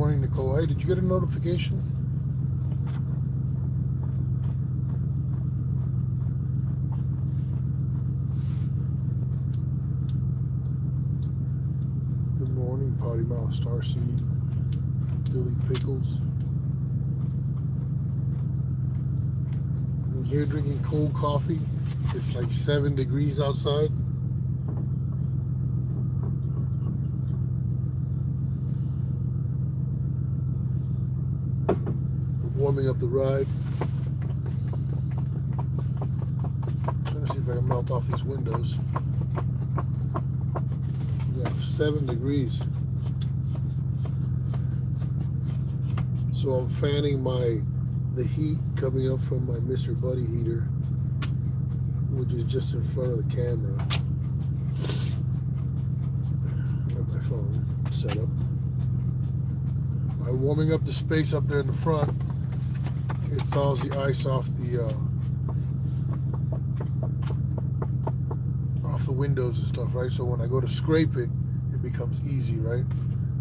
morning, Nicole. Hey, did you get a notification? Good morning, Potty Mouth, Starseed, Dilly Pickles. I'm here drinking cold coffee. It's like 7 degrees outside. Warming up the ride. Trying to see if I can melt off these windows. Yeah, 7 degrees. So I'm fanning the heat coming up from my Mr. Buddy heater, which is just in front of the camera. On my phone setup. By warming up the space up there in the front, it thaws the ice off the windows and stuff, right? So when I go to scrape it, it becomes easy, right?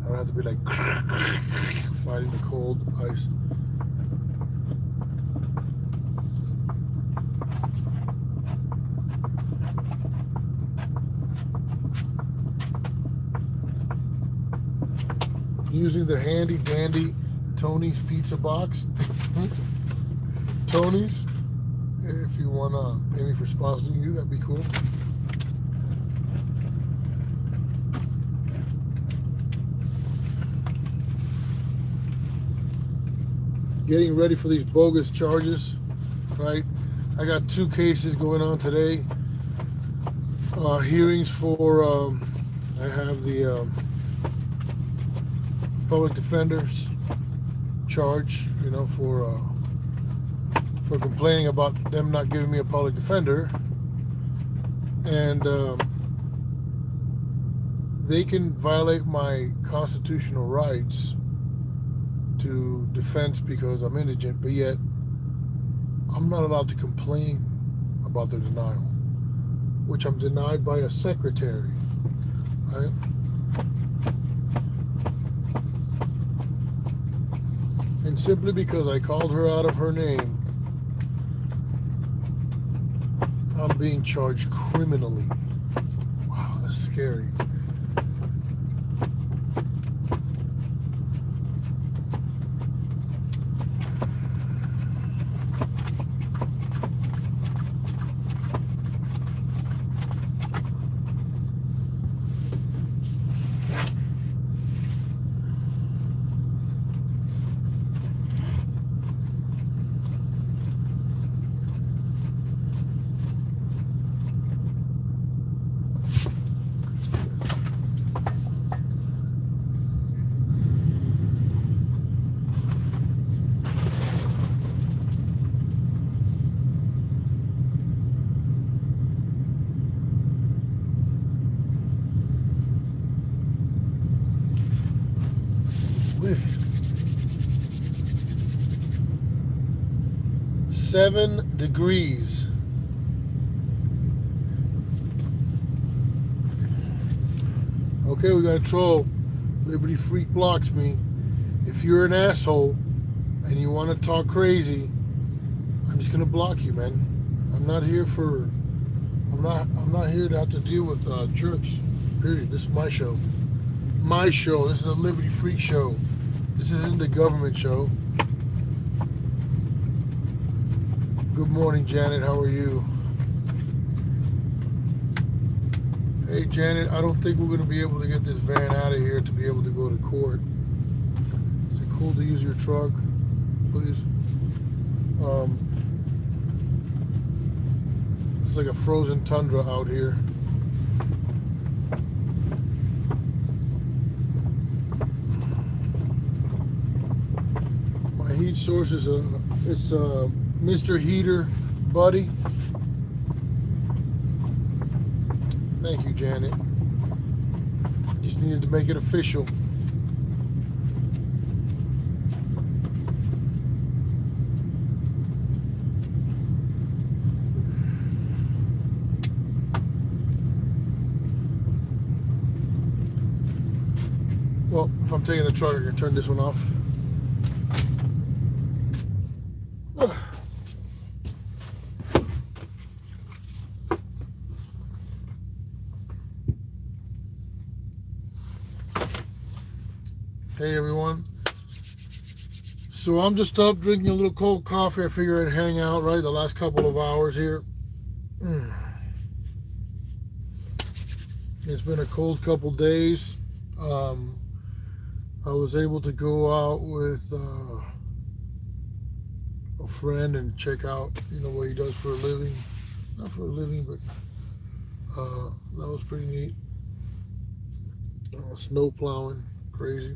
I don't have to be like fighting the cold ice. Using the handy dandy Tony's pizza box. Tony's, if you want to pay me for sponsoring you, that'd be cool. Getting ready for these bogus charges, right? I got 2 cases going on today. Hearings for, I have the public defender's charge, for complaining about them not giving me a public defender. And they can violate my constitutional rights to defense because I'm indigent, but yet I'm not allowed to complain about their denial, which I'm denied by a secretary, right? And simply because I called her out of her name, I'm being charged criminally. Wow, that's scary. With 7 degrees. Okay, we got a troll. Liberty Freak blocks me. If you're an asshole and you want to talk crazy, I'm just gonna block you, man. I'm not here to have to deal with jerks. Period. This is my show. My show. This is a Liberty Freak show. This isn't the government show. Good morning, Janet. How are you? Hey, Janet, I don't think we're going to be able to get this van out of here to be able to go to court. Is it cool to use your truck, please? It's like a frozen tundra out here. My heat source is it's Mr. Heater Buddy. Thank you, Janet. Just needed to make it official. Well, if I'm taking the truck, I can turn this one off. Hey everyone. So I'm just up drinking a little cold coffee. I figure I'd hang out, right, the last couple of hours here. It's been a cold couple days. I was able to go out with a friend and check out, what he does for a living. Not for a living, but that was pretty neat. Snow plowing, crazy.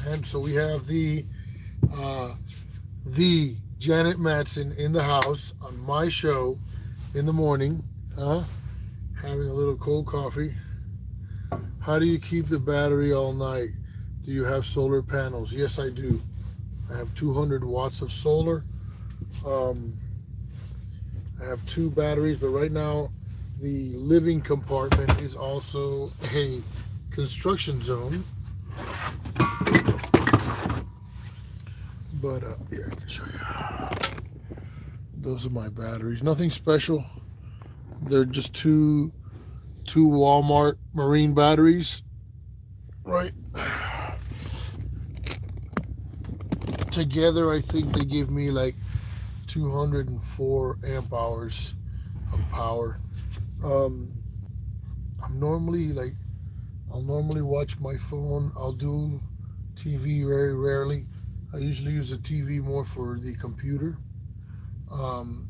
And so we have the Janet Matson in the house on my show in the morning, having a little cold coffee. How do you keep the battery all night? Do you have solar panels? Yes, I do. I have 200 watts of solar. I have 2 batteries, but right now the living compartment is also a construction zone. But here, I can show you. Those are my batteries. Nothing special. They're just two Walmart marine batteries, right? Together, I think they give me like 204 amp hours of power. I'll normally watch my phone. I'll do TV very rarely. I usually use the TV more for the computer. And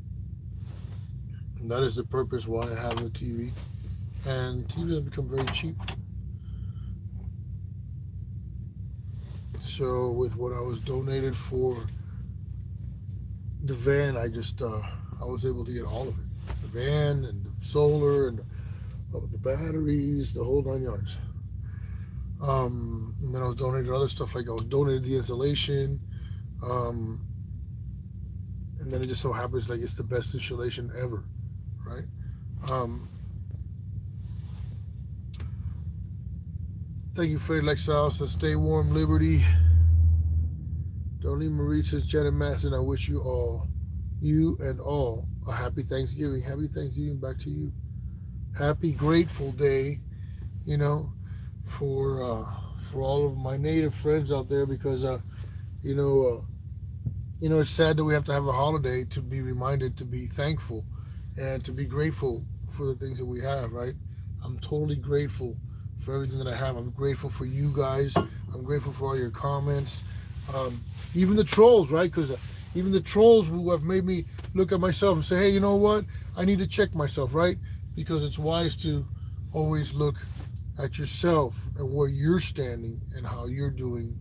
that is the purpose why I have the TV. And TV has become very cheap. So with what I was donated for the van, I was able to get all of it. The van and the solar and the batteries, the whole 9 yards. And then I was donated other stuff, like I was donated the insulation. And then it just so happens like it's the best insulation ever, right? Thank you, Freddie Lexal says, stay warm, Liberty. Darlene Marie says, Janet Masson, I wish you and all, a happy Thanksgiving. Happy Thanksgiving back to you. Happy Grateful Day, for all of my native friends out there, because it's sad that we have to have a holiday to be reminded to be thankful and to be grateful for the things that we have, right? I'm totally grateful for everything that I have. I'm grateful for you guys. I'm grateful for all your comments. Even the trolls, right? Because even the trolls who have made me look at myself and say, hey, you know what? I need to check myself, right? Because it's wise to always look at yourself and where you're standing and how you're doing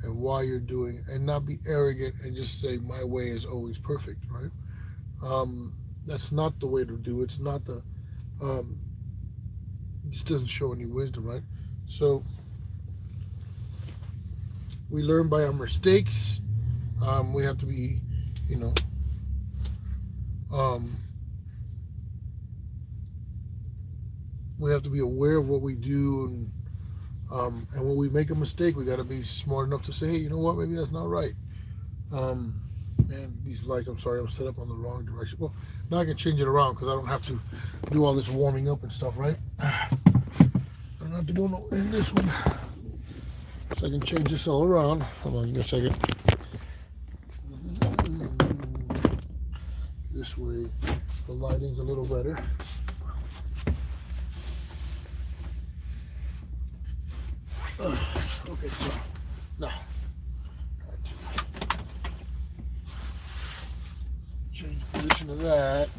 and why you're doing, and not be arrogant and just say my way is always perfect, right? That's not the way to do it. It's not it just doesn't show any wisdom, right? So we learn by our mistakes. We have to be, we have to be aware of what we do, and when we make a mistake, we got to be smart enough to say, hey, you know what, maybe that's not right. Man, these lights, I'm sorry, I'm set up on the wrong direction. Well, now I can change it around because I don't have to do all this warming up and stuff, right? I don't have to go in this one. So I can change this all around. Hold on, give me a second. This way, the lighting's a little better. Okay, so now change the position of that.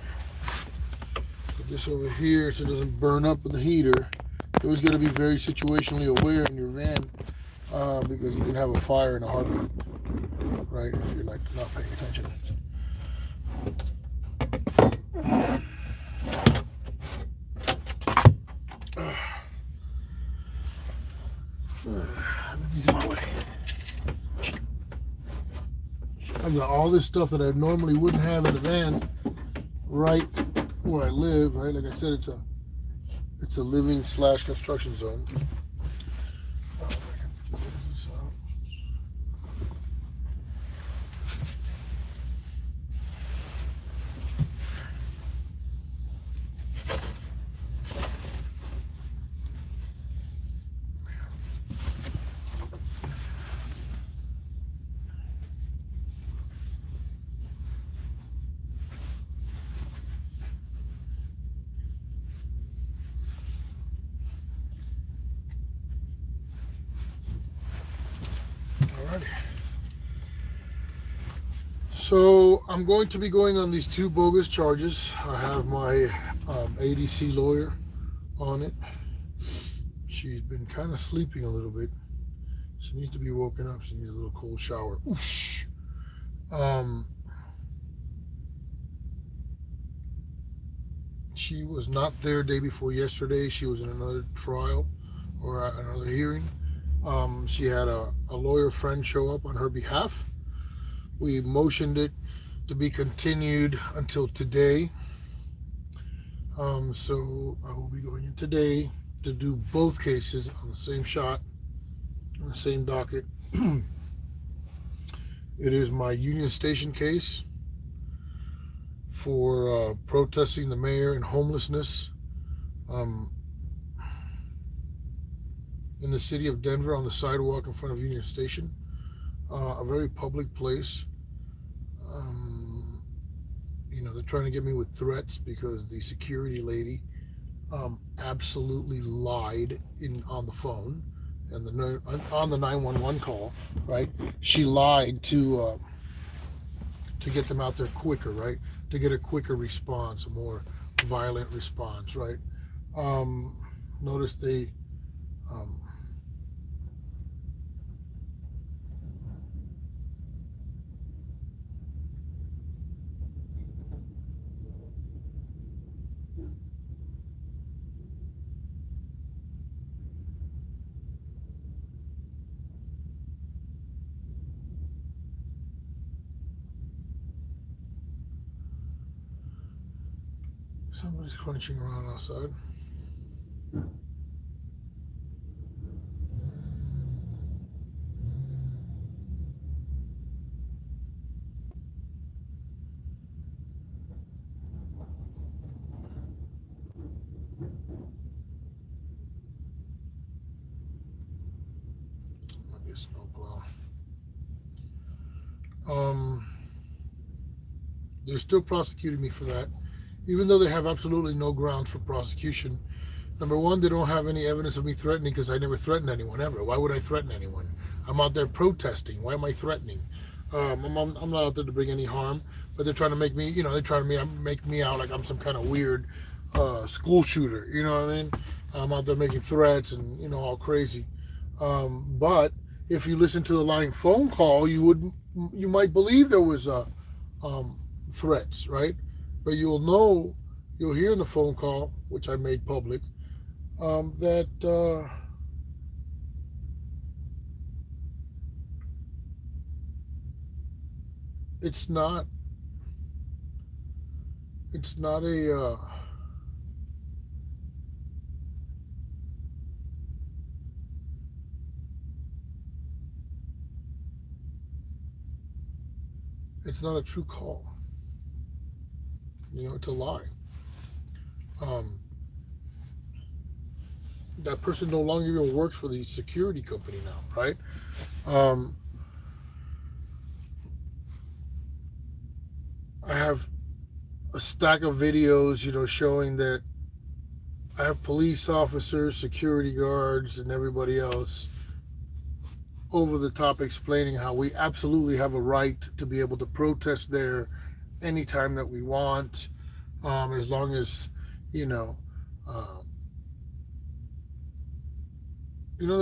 Put this over here so it doesn't burn up with the heater. You always got to be very situationally aware in your van, because you can have a fire in a heartbeat, right? If you're like not paying attention. These in my way. I've got all this stuff that I normally wouldn't have in the van right where I live, right? Like I said, it's a living / construction zone. Alrighty. So I'm going to be going on these 2 bogus charges. I have my ADC lawyer on it. She's been kind of sleeping a little bit. She needs to be woken up. She needs a little cold shower. Oosh. She was not there day before yesterday. She was in another trial or another hearing. She had a lawyer friend show up on her behalf. We motioned it to be continued until today. So I will be going in today to do both cases on the same shot, on the same docket. It is my Union Station case for protesting the mayor and homelessness in the city of Denver on the sidewalk in front of Union Station, a very public place. They're trying to get me with threats because the security lady absolutely lied on the phone and on the 911 call, right? She lied to get them out there quicker, right? To get a quicker response, a more violent response, right? Notice they somebody's crunching around outside. Might be a snowplow. They're still prosecuting me for that, even though they have absolutely no grounds for prosecution. Number one, they don't have any evidence of me threatening because I never threatened anyone ever. Why would I threaten anyone? I'm out there protesting. Why am I threatening? I'm not out there to bring any harm, but they're trying to make me, they're trying to make me out like I'm some kind of weird school shooter. You know what I mean? I'm out there making threats and, all crazy. But if you listen to the lying phone call, you might believe there was threats, right? But you'll hear in the phone call, which I made public, that it's not a it's not a true call. It's a lie. That person no longer even works for the security company now, right? I have a stack of videos, showing that I have police officers, security guards, and everybody else over the top explaining how we absolutely have a right to be able to protest there anytime that we want, as long as that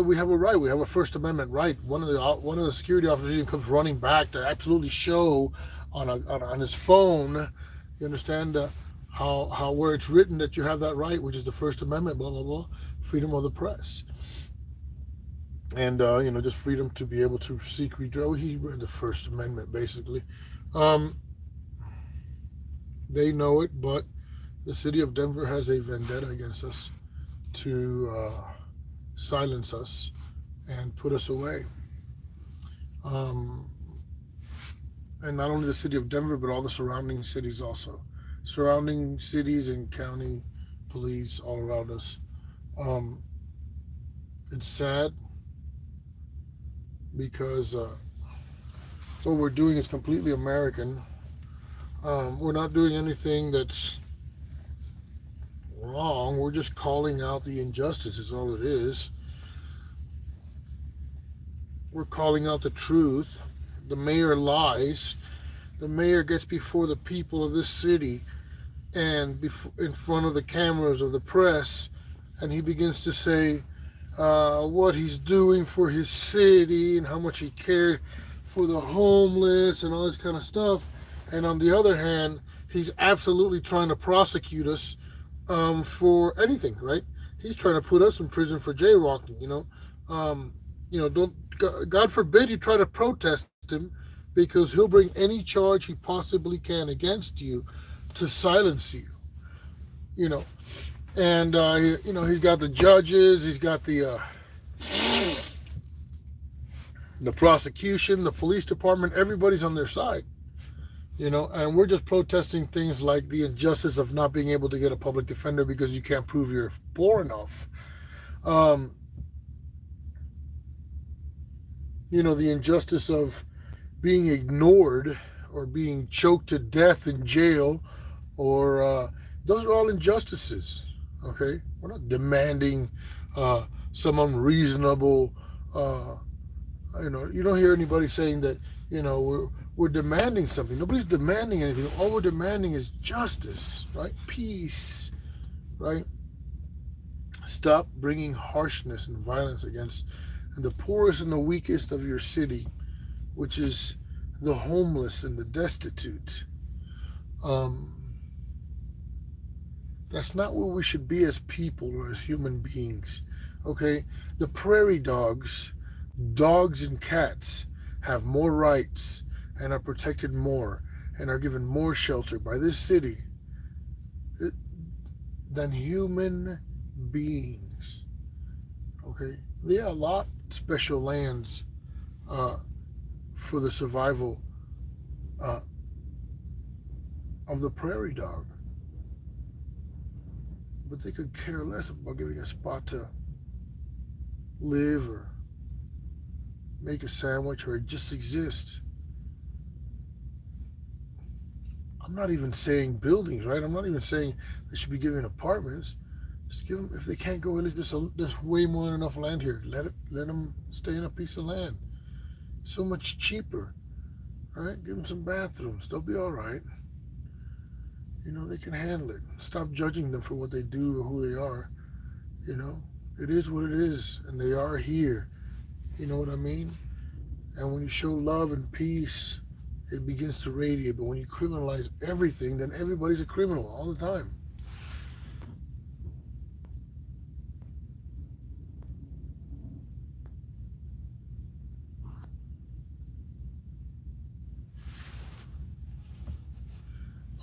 we have a right. We have a First Amendment right. One of the security officers even comes running back to absolutely show on his phone. You understand how where it's written that you have that right, which is the First Amendment, blah blah blah, freedom of the press. and just freedom to be able to seek redress. He read the First Amendment basically. Um, they know it, but the city of Denver has a vendetta against us to silence us and put us away. Um, and not only the city of Denver, but all the surrounding cities also. Surrounding cities and county police all around us. Um, it's sad because what we're doing is completely American. We're not doing anything that's wrong. We're just calling out the injustice, is all it is. We're calling out the truth. The mayor lies. The mayor gets before the people of this city and in front of the cameras of the press, and he begins to say what he's doing for his city and how much he cared for the homeless and all this kind of stuff. And on the other hand, he's absolutely trying to prosecute us for anything, right? He's trying to put us in prison for jaywalking. Don't God forbid you try to protest him, because he'll bring any charge he possibly can against you to silence you. You know, and he's got the judges, he's got the prosecution, the police department. Everybody's on their side. And we're just protesting things like the injustice of not being able to get a public defender because you can't prove you're poor enough. The injustice of being ignored or being choked to death in jail, or those are all injustices. Okay, we're not demanding some unreasonable. You don't hear anybody saying that. We're demanding something. Nobody's demanding anything. All we're demanding is justice, right? Peace, right? Stop bringing harshness and violence against the poorest and the weakest of your city, which is the homeless and the destitute. That's not where we should be as people or as human beings. Okay? The prairie dogs and cats have more rights and are protected more and are given more shelter by this city than human beings. Okay? They allot special lands for the survival of the prairie dog. But they could care less about giving a spot to live or make a sandwich or just exist. I'm not even saying buildings, right? I'm not even saying they should be given apartments. Just give them, if they can't go, at least there's way more than enough land here. Let them stay in a piece of land. So much cheaper, right? Give them some bathrooms. They'll be all right. They can handle it. Stop judging them for what they do or who they are. It is what it is, and they are here. You know what I mean? And when you show love and peace, it begins to radiate. But when you criminalize everything, then everybody's a criminal all the time.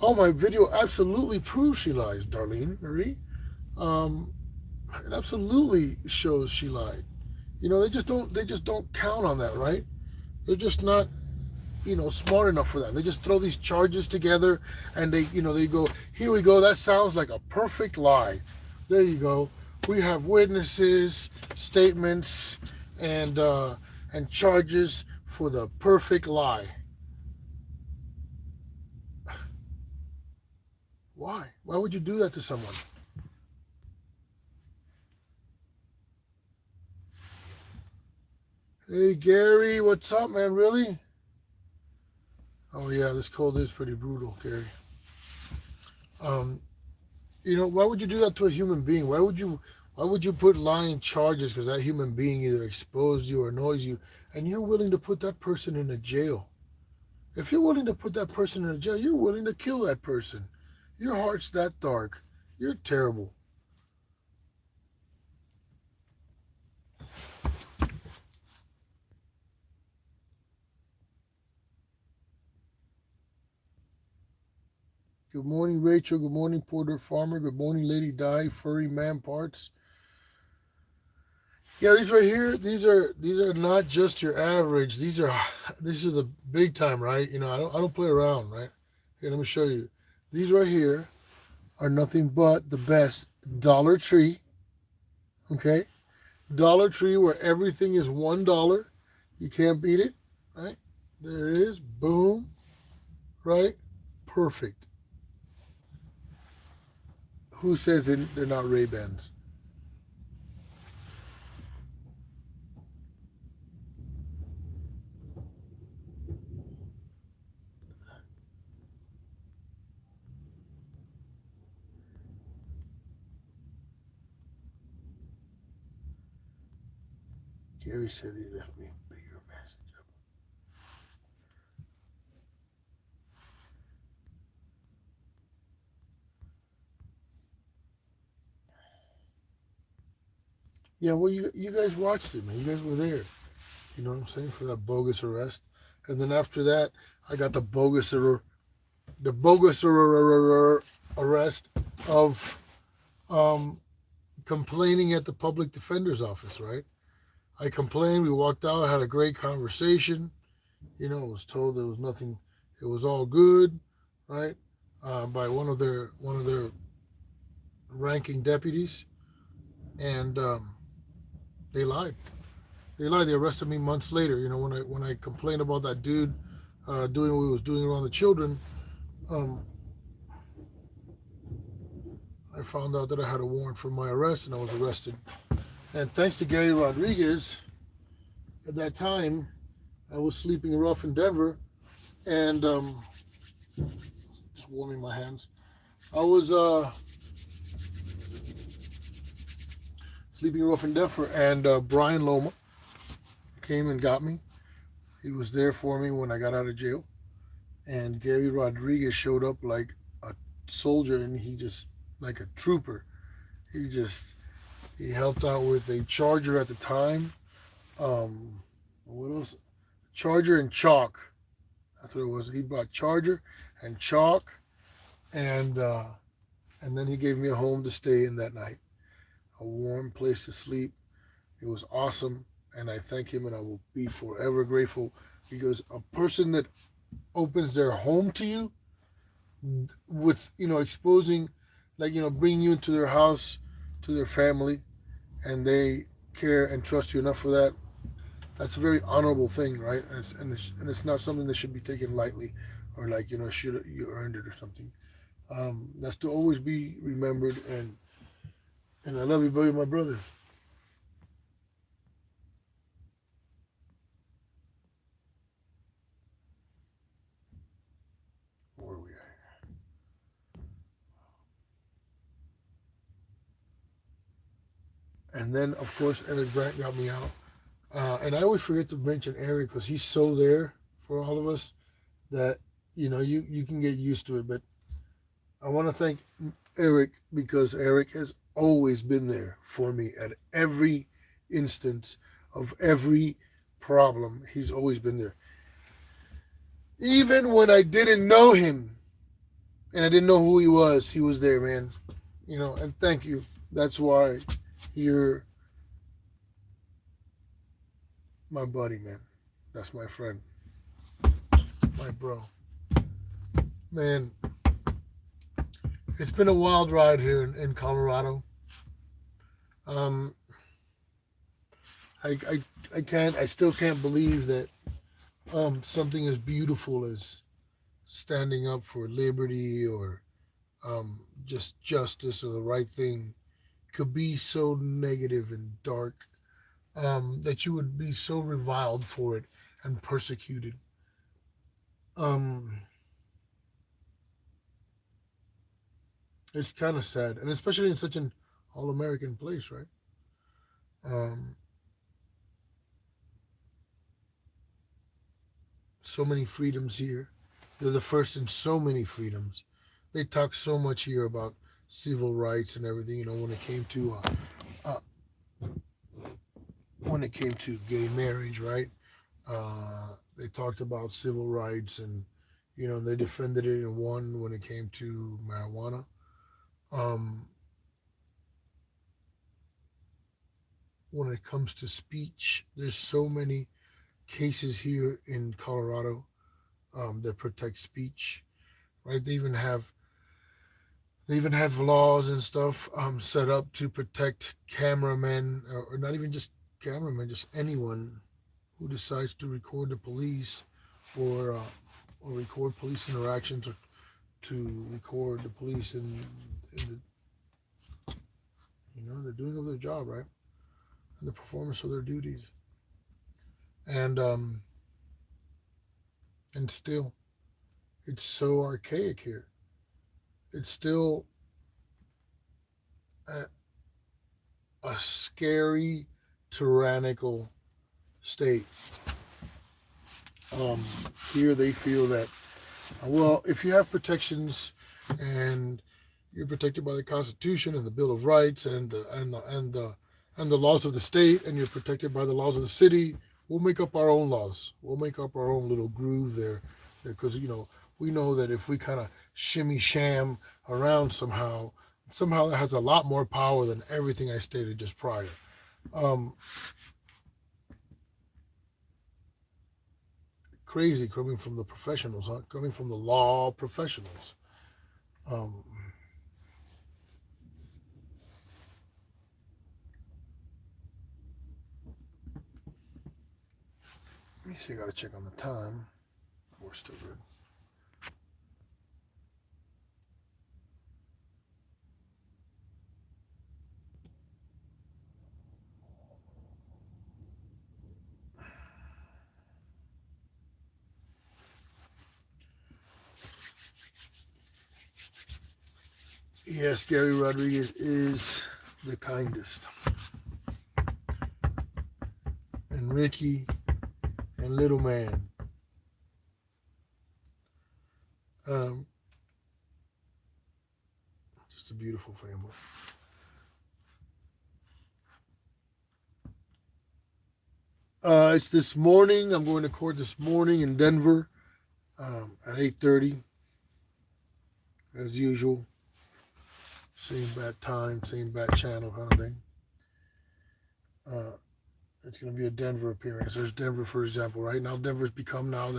Oh, my video absolutely proves she lies, Darlene Marie. It absolutely shows she lied. They just don't count on that, right? They're just not, smart enough for that. They just throw these charges together and they go, here we go. That sounds like a perfect lie. There you go. We have witnesses, statements, and charges for the perfect lie. Why? Why would you do that to someone? Hey, Gary, what's up, man? Really? Oh, yeah, this cold is pretty brutal, Gary. Why would you do that to a human being? Why would you put lying charges because that human being either exposed you or annoys you, and you're willing to put that person in a jail? If you're willing to put that person in a jail, you're willing to kill that person. Your heart's that dark. You're terrible. Good morning, Rachel. Good morning, Porter Farmer. Good morning, Lady Di, Furry Man Parts. Yeah, these right here, these are not just your average. These are the big time, right? I don't play around, right? Here, let me show you. These right here are nothing but the best Dollar Tree, okay? Dollar Tree where everything is $1. You can't beat it, right? There it is. Boom, right? Perfect. Who says they're not Ray-Bans? Gary said he left me a bigger message. Yeah, well, you guys watched it, man. You guys were there. You know what I'm saying, for that bogus arrest, and then after that, I got the bogus arrest of um, complaining at the public defender's office. Right? I complained. We walked out, had a great conversation. Was told there was nothing. It was all good, right? By one of their ranking deputies, and they lied. They lied. They arrested me months later. When I complained about that dude doing what he was doing around the children, um, I found out that I had a warrant for my arrest, and I was arrested. And thanks to Gary Rodriguez, at that time, I was sleeping rough in Denver, and just warming my hands. I was sleeping rough in Denver, and Brian Loma came and got me. He was there for me when I got out of jail, and Gary Rodriguez showed up like a soldier, and he just like a trooper. He just he helped out with a charger at the time. What else? Charger and chalk. That's what it was. He brought charger and chalk, and and then he gave me a home to stay in that night, a warm place to sleep. It was awesome, and I thank him, and I will be forever grateful, because a person that opens their home to you with exposing, like, bringing you into their house, to their family, and they care and trust you enough for that. That's a very honorable thing, right? And it's not something that should be taken lightly, or like, should you earned it or something. That's to always be remembered, and I love you, buddy, my brother. Where are we at? And then, of course, Eric Grant got me out. And I always forget to mention Eric, because he's so there for all of us that you can get used to it. But I want to thank Eric, because Eric has always been there for me at every instance of every problem. He's always been there. Even when I didn't know him and I didn't know who he was there, man. And thank you. That's why you're my buddy, man. That's my friend, my bro. Man, it's been a wild ride here in Colorado. Um, I still can't believe that something as beautiful as standing up for liberty, or just justice, or the right thing, could be so negative and dark, that you would be so reviled for it and persecuted. Um, it's kind of sad, and especially in such an all-American place, right? Um, so many freedoms here. They're the first in so many freedoms. They talk so much here about civil rights and everything. Uh, when it came to gay marriage, right? They talked about civil rights, and They defended it and won when it came to marijuana. Um, when it comes to speech, there's so many cases here in Colorado that protect speech, right? They even have laws and stuff set up to protect cameramen, or not even just cameramen, just anyone who decides to record the police, or record police interactions, or to record the police in the doing of their job, right, and the performance of their duties, and and still, it's so archaic here. It's still a, a scary, tyrannical state. Um, Here they feel that, well, if you have protections and you're protected by the Constitution and the Bill of Rights and the laws of the state, and you're protected by the laws of the city, we'll make up our own laws. We'll make up our own little groove there, because we know that if we kind of shimmy sham around somehow that has a lot more power than everything I stated just prior. Um, Crazy coming from the professionals, huh? Coming from the law professionals. Um, Let me see. I got to check on the time. We're still good. Yes, Gary Rodriguez is the kindest, and Ricky and Little Man. Um, just a beautiful family. It's this morning. I'm going to court this morning in Denver at 8:30, as usual. Same bad time, same bad channel kind of thing. Uh, it's going to be a Denver appearance. There's Denver, for example, right now. Denver's become now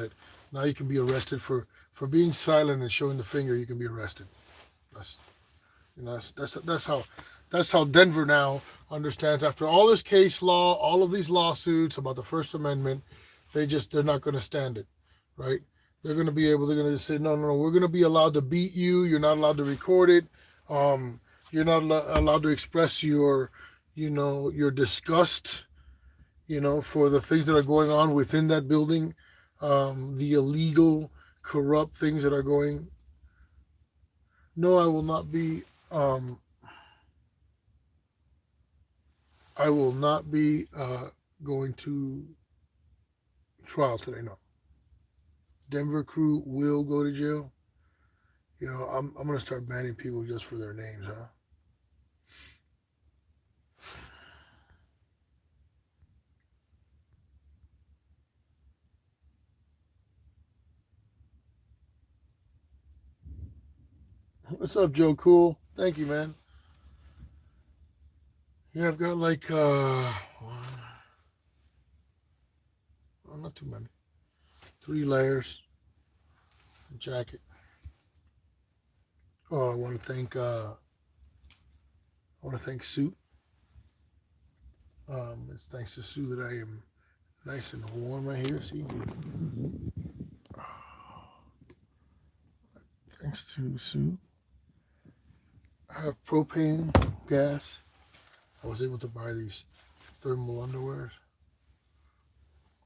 you can be arrested for being silent and showing the finger. You can be arrested. That's that's how Denver now understands. After all this case law, all of these lawsuits about the First Amendment, they're not going to stand it, right? They're going to say, no, no, no, we're going to be allowed to beat you. You're not allowed to record it. You're not allowed to express your disgust, for the things that are going on within that building, the illegal, corrupt things that are going. No, I will not be. I will not be going to trial today. No, Denver crew will go to jail. I'm gonna start banning people just for their names, huh? What's up, Joe? Cool. Thank you, man. Yeah, I've got like not too many. 3 layers, jacket. Oh, I want to thank Sue. It's thanks to Sue that I am nice and warm right here. See, thanks to Sue, I have propane gas. I was able to buy these thermal underwears,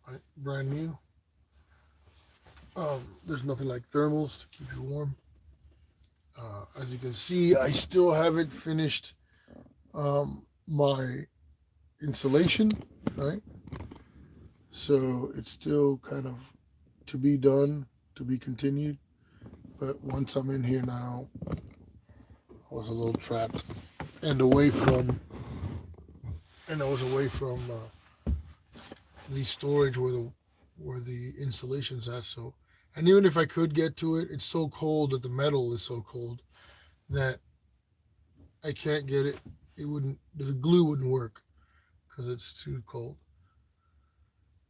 right? Brand new. There's nothing like thermals to keep you warm. As you can see, I still haven't finished my insulation, right? So it's still kind of to be done, to be continued. But once I'm in here now, I was a little trapped and I was away from the storage where the installation's at. So, And even if I could get to it, it's so cold that the metal is so cold that I can't get it. It wouldn't. The glue wouldn't work because it's too cold.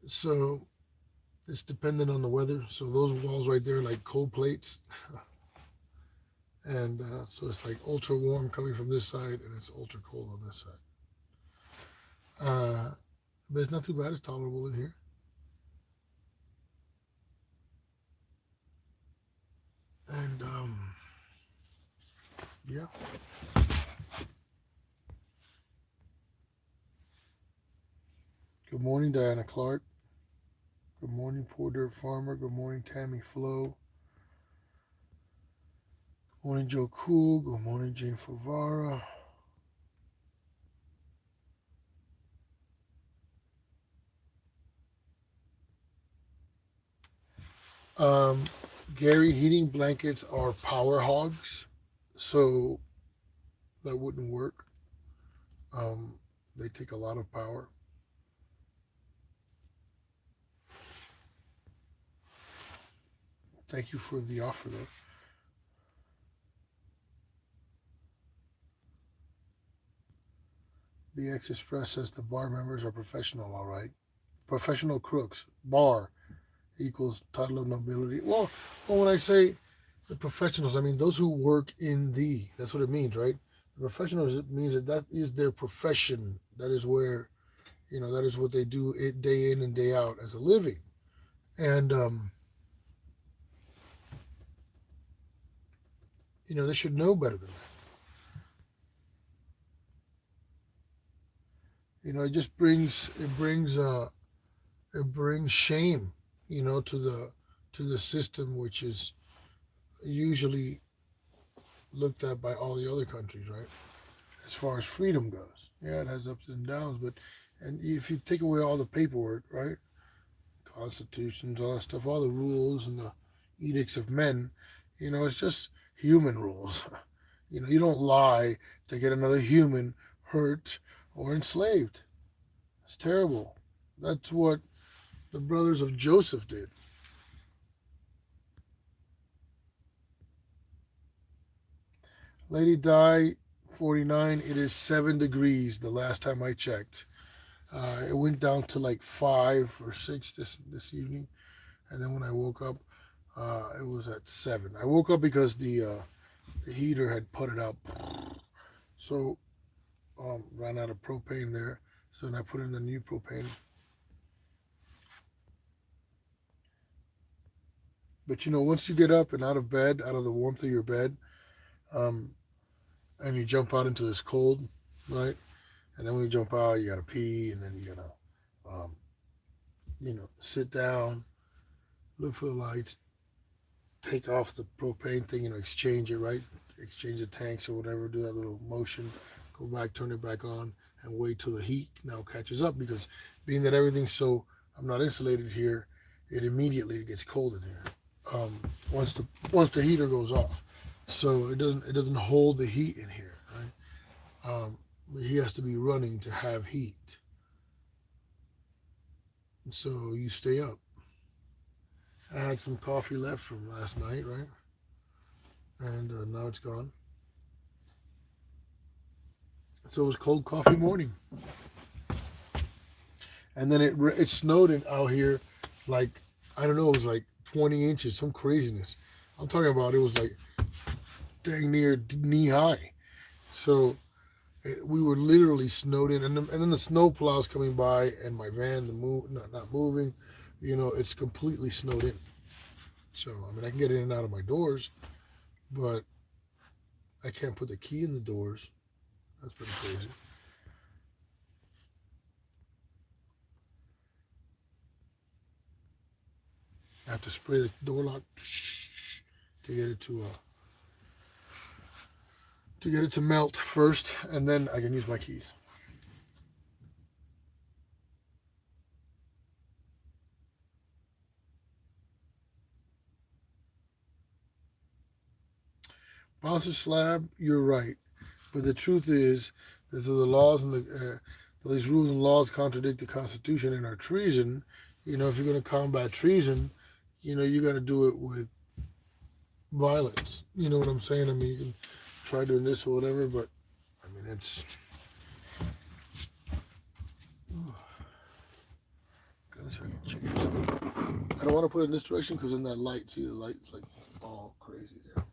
So it's dependent on the weather. So those walls right there, are like cold plates, and so it's like ultra warm coming from this side, and it's ultra cold on this side. But it's not too bad. It's tolerable in here. And yeah. Good morning, Diana Clark. Good morning, Poor Dirt Farmer. Good morning, Tammy Flo. Good morning, Joe Cool. Good morning, Jane Favara. Um, Gary, heating blankets are power hogs, so that wouldn't work. Um, they take a lot of power. Thank you for the offer, though. BX Express says the bar members are professional, all right. Professional crooks. Bar equals title of nobility. Well, when I say the professionals, I mean those who work in the. That's what it means, right? The professionals, it means that that is their profession. That is where, that is what they do it day in and day out as a living. And they should know better than that. It just brings shame, to the system, which is usually looked at by all the other countries, right? As far as freedom goes, yeah, it has ups and downs, but and if you take away all the paperwork, right, constitutions, all that stuff, all the rules and the edicts of men, it's just human rules. You don't lie to get another human hurt or enslaved. It's terrible. That's what the brothers of Joseph did. Lady Di, 49, it is 7 degrees the last time I checked. It went down to like 5 or 6 this evening. And then when I woke up, it was at 7. I woke up because the heater had put it out. So ran out of propane there. So then I put in the new propane. But once you get up and out of bed, out of the warmth of your bed, um, and you jump out into this cold, right? And then when you jump out, you gotta pee, and then you gotta, sit down, look for the lights, take off the propane thing, exchange it, right? Exchange the tanks or whatever, do that little motion, go back, turn it back on, and wait till the heat now catches up, because being that everything's so, I'm not insulated here, it immediately gets cold in here. Once the heater goes off, so it doesn't hold the heat in here, right? He has to be running to have heat, so you stay up. I had some coffee left from last night, right? And now it's gone. So it was cold coffee morning, and then it snowed out here, like, I don't know, it was like 20 inches, some craziness. I'm talking about, it was like dang near knee high. So we were literally snowed in, and then the snow plows coming by, and my van, not moving. It's completely snowed in. So I mean, I can get in and out of my doors, but I can't put the key in the doors. That's pretty crazy. I have to spray the door lock to get it to melt first, and then I can use my keys. Bouncer slab, you're right, but the truth is that the laws and these rules and laws contradict the Constitution and are treason. If you're going to combat treason, You got to do it with violence. You know what I'm saying? I mean, you can try doing this or whatever, but I mean, it's. Gotta try to change something. I don't want to put it in this direction because in that light, see the light's like all crazy there.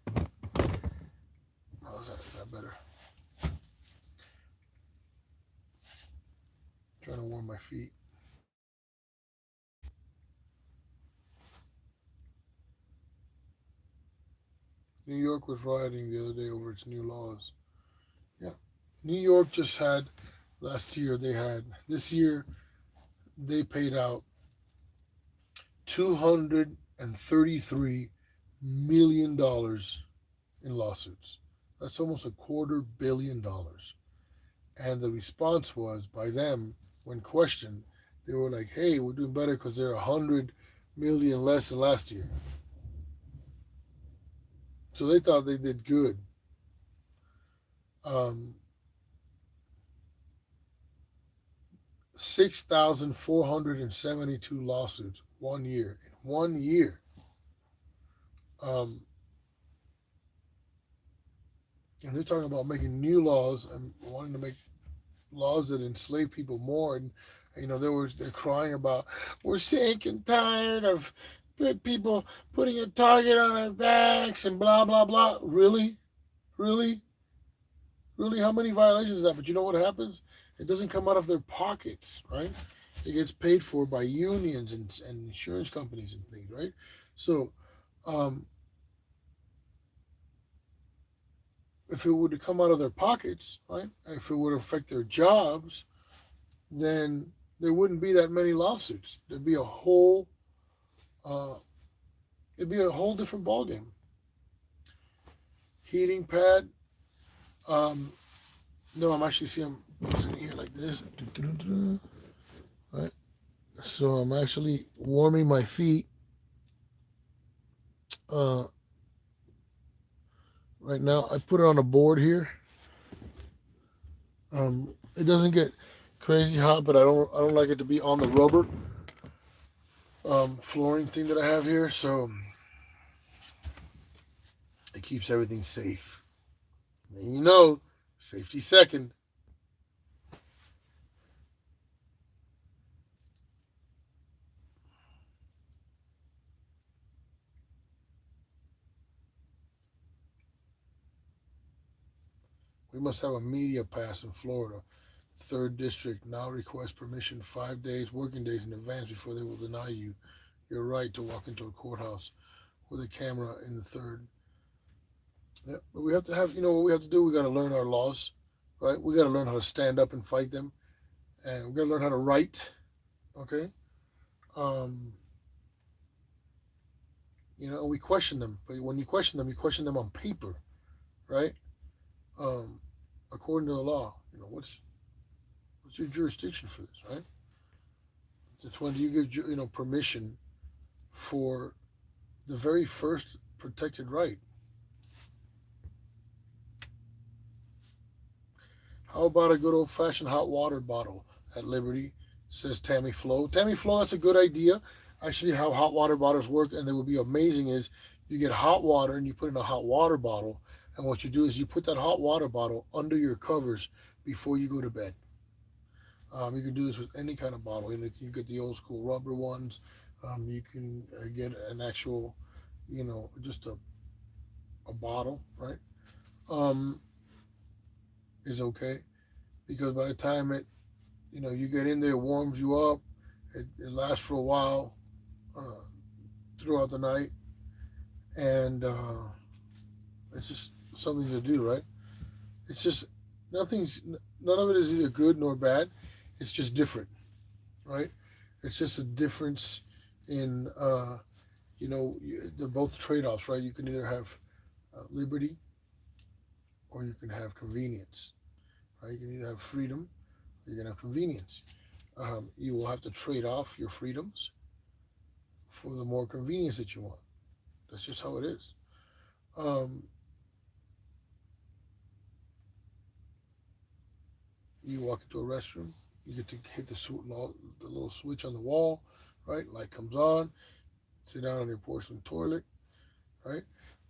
How's that? Is that better? Trying to warm my feet. New York was rioting the other day over its new laws. Yeah. New York just had, last year, this year, they paid out $233 million in lawsuits. That's almost $250 million. And the response was by them, when questioned, they were like, hey, we're doing better because they're 100 million less than last year. So they thought they did good. Um, 6,472 lawsuits 1 year. In 1 year. Um, and they're talking about making new laws and wanting to make laws that enslave people more. And they're crying about, we're sick and tired of people putting a target on our backs and blah blah blah. Really, really, really, how many violations is that? But you know what happens? It doesn't come out of their pockets, right? It gets paid for by unions and insurance companies and things, right? So um, if it were to come out of their pockets, right? If it would affect their jobs, then there wouldn't be that many lawsuits. Uh, it'd be a whole different ballgame. Heating pad. Um, no, I'm actually seeing I'm sitting here like this, right? So I'm actually warming my feet uh, right now. I put it on a board here. It doesn't get crazy hot, but I don't like it to be on the rubber flooring thing that I have here. So it keeps everything safe. And safety second. We must have a media pass in Florida. Third district now requests permission 5 days, working days in advance before they will deny you your right to walk into a courthouse with a camera in the third. Yeah, but we have to have, what we have to do? We got to learn our laws, right? We got to learn how to stand up and fight them, and we got to learn how to write. Okay, um, and we question them. But when you question them on paper, right? Um, according to the law, what's your jurisdiction for this, right? It's when do you give permission for the very first protected right? How about a good old fashioned hot water bottle at Liberty? Says Tammy Flo. Tammy Flo, that's a good idea. Actually, how hot water bottles work, and they would be amazing, is you get hot water and you put in a hot water bottle, and what you do is you put that hot water bottle under your covers before you go to bed. You can do this with any kind of bottle. You get the old school rubber ones. You can get an actual, just a bottle, right? Um, is okay because by the time you get in there, it warms you up. It lasts for a while uh, throughout the night, and it's just something to do, right? It's just nothing's none of it is either good nor bad. It's just different, right? It's just a difference in they're both trade-offs, right? You can either have liberty or you can have convenience, right? You can either have freedom or you can have convenience. You will have to trade off your freedoms for the more convenience that you want. That's just how it is. Um, you walk into a restroom, you get to hit the little switch on the wall, right? Light comes on. sit down on your porcelain toilet, right?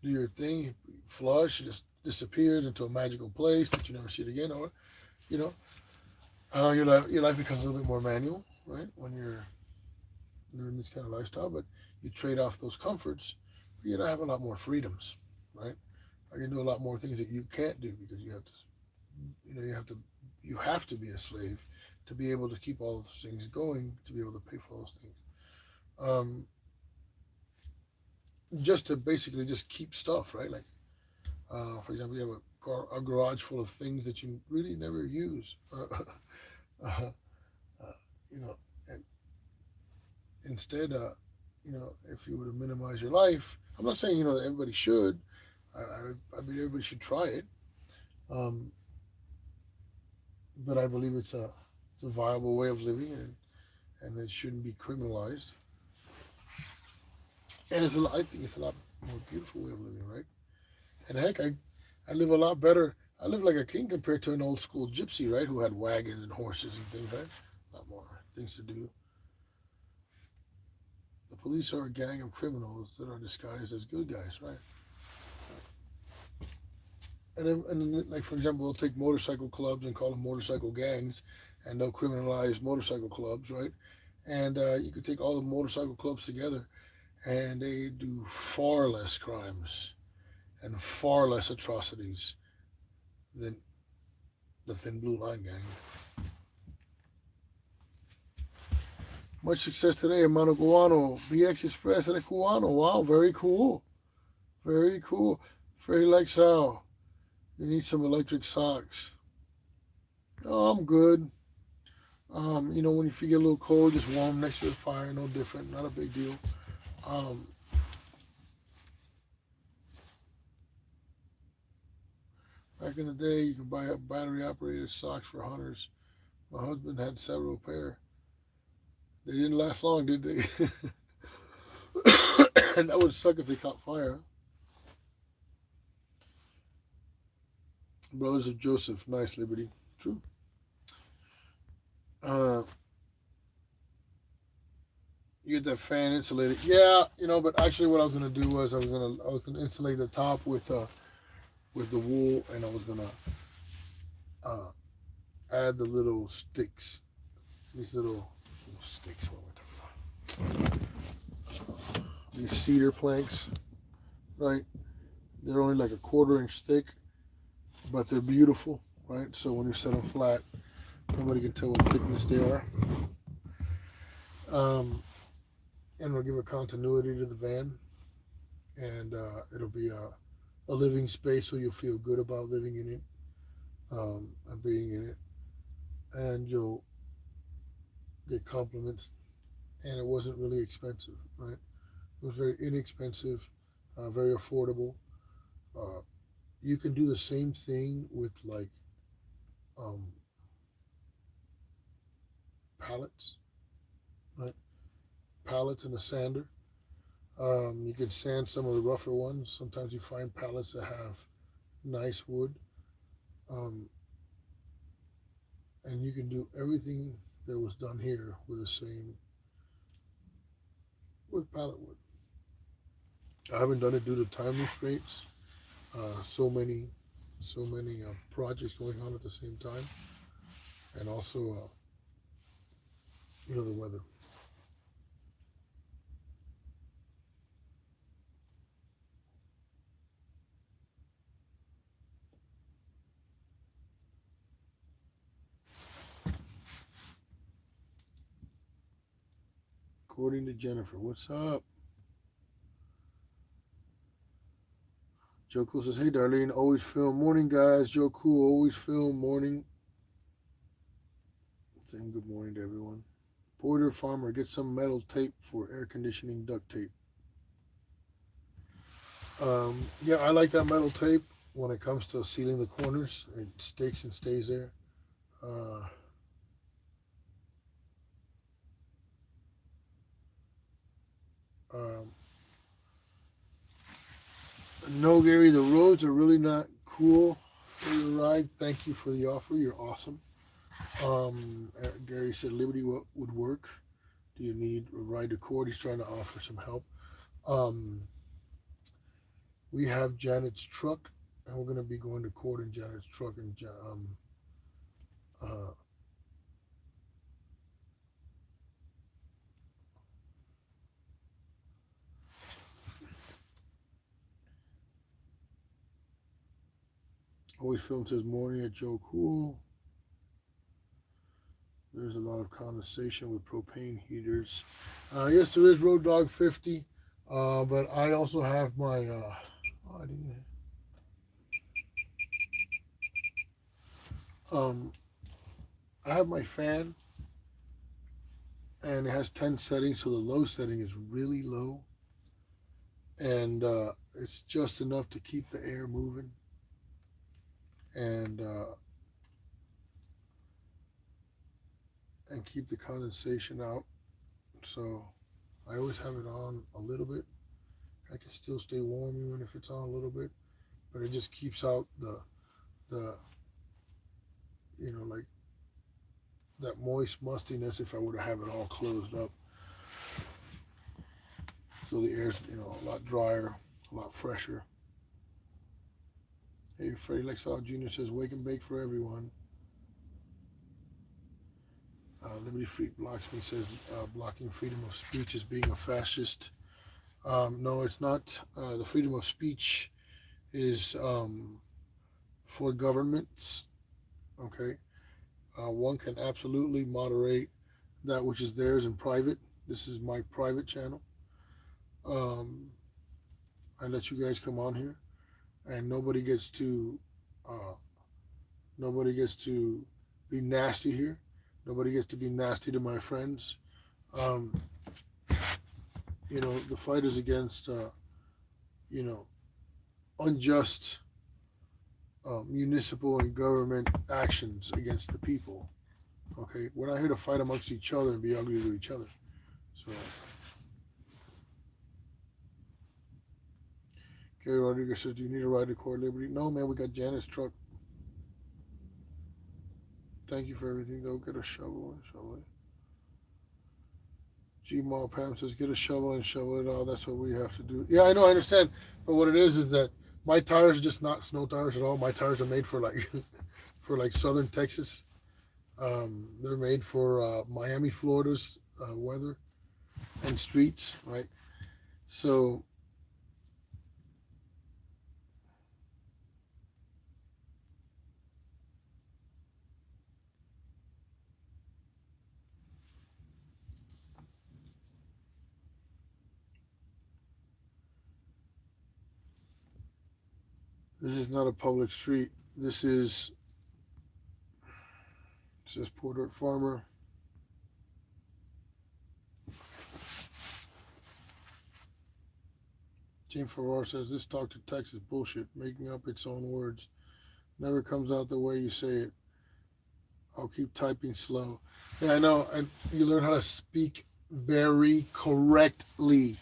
Do your thing, flush, it just disappears into a magical place that you never see it again, or you know, your life becomes a little bit more manual, right? When you're living this kind of lifestyle, but you trade off those comforts, you have a lot more freedoms, right? I can do a lot more things that you can't do because you have to, you have to be a slave to be able to keep all those things going, to be able to pay for those things. Um, just to basically just keep stuff, right? Like, for example, you have a garage full of things that you really never use. Uh, you know, and instead, if you were to minimize your life, I'm not saying that everybody should. I mean, everybody should try it. Um, but I believe it's a viable way of living, and it shouldn't be criminalized. And I think it's a lot more beautiful way of living, right? And heck, I live a lot better. I live like a king compared to an old school gypsy, right? Who had wagons and horses and things, right? A lot more things to do. The police are a gang of criminals that are disguised as good guys, right? And then, like for example, they'll take motorcycle clubs and call them motorcycle gangs, and they'll criminalize motorcycle clubs, right? And you could take all the motorcycle clubs together, and they do far less crimes and far less atrocities than the Thin Blue Line gang. Much success today in Managuano. BX Express and a Cubano. Wow, very cool. Very cool. Very like Sal. You need some electric socks. Oh, I'm good. When if you get a little cold, just warm next to the fire. No different. Not a big deal. Um, Back in the day, you could buy battery operated socks for hunters. My husband had several pair. They didn't last long, did they? And that would suck if they caught fire. Brothers of Joseph, nice Liberty. True. Uh, you get that fan insulated. Yeah, but actually what I was gonna do was I was gonna insulate the top with the wool, and I was gonna uh, add the little sticks. These little sticks. What am I talking about? These cedar planks, right? They're only like a quarter-inch thick, but they're beautiful, right? So when you set them flat, nobody can tell what thickness they are. Um, and it'll give a continuity to the van, and it'll be a living space, so you'll feel good about living in it, and being in it, and you'll get compliments. And it wasn't really expensive, right? It was very inexpensive, very affordable. Uh, you can do the same thing with like um, pallets, right? Pallets and a sander. You can sand some of the rougher ones. Sometimes you find pallets that have nice wood, um, and you can do everything that was done here with the same with pallet wood. I haven't done it due to time restraints. So many projects going on at the same time, and also the weather. According to Jennifer, what's up? Joe Cool says, "Hey Darlene, always film morning, guys. Joe Cool always film morning." Saying good morning to everyone. Porter Farmer, get some metal tape for air conditioning duct tape. Yeah, I like that metal tape when it comes to sealing the corners. It sticks and stays there. Uh, um, no, Gary, the roads are really not cool for your ride. Thank you for the offer. You're awesome. Gary said Liberty would work. Do you need a ride to court? He's trying to offer some help. Um, we have Janet's truck, and we're gonna be going to court in Janet's truck. And uh, always film says morning at Joe Cool. There's a lot of condensation with propane heaters. Yes, there is Road Dog 50, but I also have my. Oh, I didn't. Um, I have my fan, and it has 10 settings, so the low setting is really low, and it's just enough to keep the air moving, and and keep the condensation out. So I always have it on a little bit. I can still stay warm even if it's on a little bit, but it just keeps out the like that moist mustiness if I were to have it all closed up. So the air's a lot drier, a lot fresher. Hey, Freddie Lexall Jr. says, "Wake and bake for everyone." Liberty Freak blocks me, says, "Blocking freedom of speech is being a fascist." No, it's not. The freedom of speech is for governments. Okay, one can absolutely moderate that which is theirs in private. This is my private channel. Um, I let you guys come on here, and uh, nobody gets to be nasty here. Nobody gets to be nasty to my friends. Um, the fight is against you know unjust municipal and government actions against the people. Okay, we're not here to fight amongst each other and be ugly to each other. So, Gary Rodriguez says, "Do you need a ride to Court Liberty?" No, man, we got Janet's truck. Thank you for everything, though. Get a shovel and shovel it. G Mall Pam says, "Get a shovel and shovel it all. That's what we have to do." Yeah, I know, I understand. But what it is that my tires are just not snow tires at all. My tires are made for like for like southern Texas. They're made for Miami, Florida's weather and streets, right? So this is not a public street. This is it says Port Dirt Farmer. Jim Farrar says this talk to text is bullshit, making up its own words. Never comes out the way you say it. I'll keep typing slow. Yeah, I know. And you learn how to speak very correctly.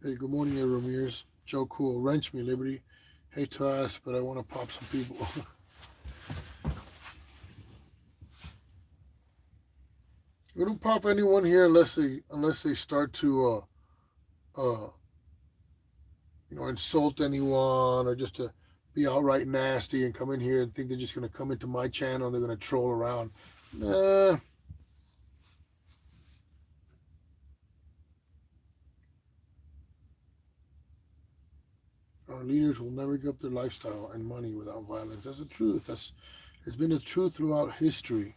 Hey, good morning, Ramirez. Joe Cool, wrench me, Liberty. Hate to ask, but I want to pop some people. We don't pop anyone here unless they start to insult anyone or just to be outright nasty and come in here and think they're just gonna come into my channel and they're gonna troll around. Nah. Our leaders will never give up their lifestyle and money without violence. That's the truth. It's been the truth throughout history.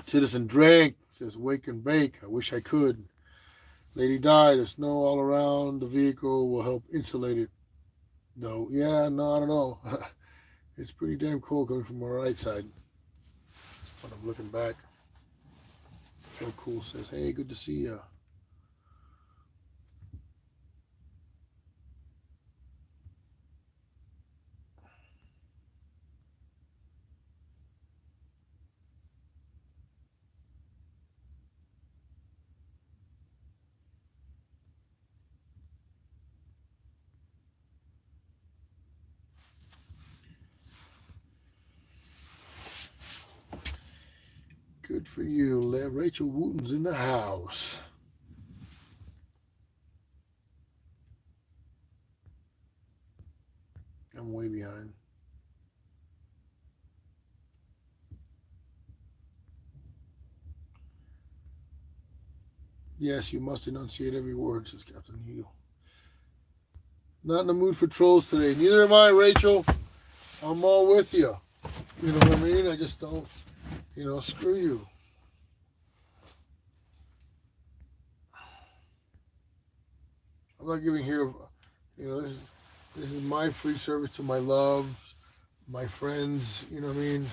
Citizen Drake says, "Wake and bake. I wish I could." Lady Di, the snow all around the vehicle will help insulate it. Though, yeah, no, I don't know. It's pretty damn cold coming from my right side. When I'm looking back. Joe Cool says, "Hey, good to see you." Good for you. Rachel Wooten's in the house. I'm way behind. Yes, you must enunciate every word, says Captain Eagle. Not in the mood for trolls today. Neither am I, Rachel. I'm all with you. You know what I mean? I just don't, screw you. I'm not giving here, this is my free service to my love, my friends, you know what I mean?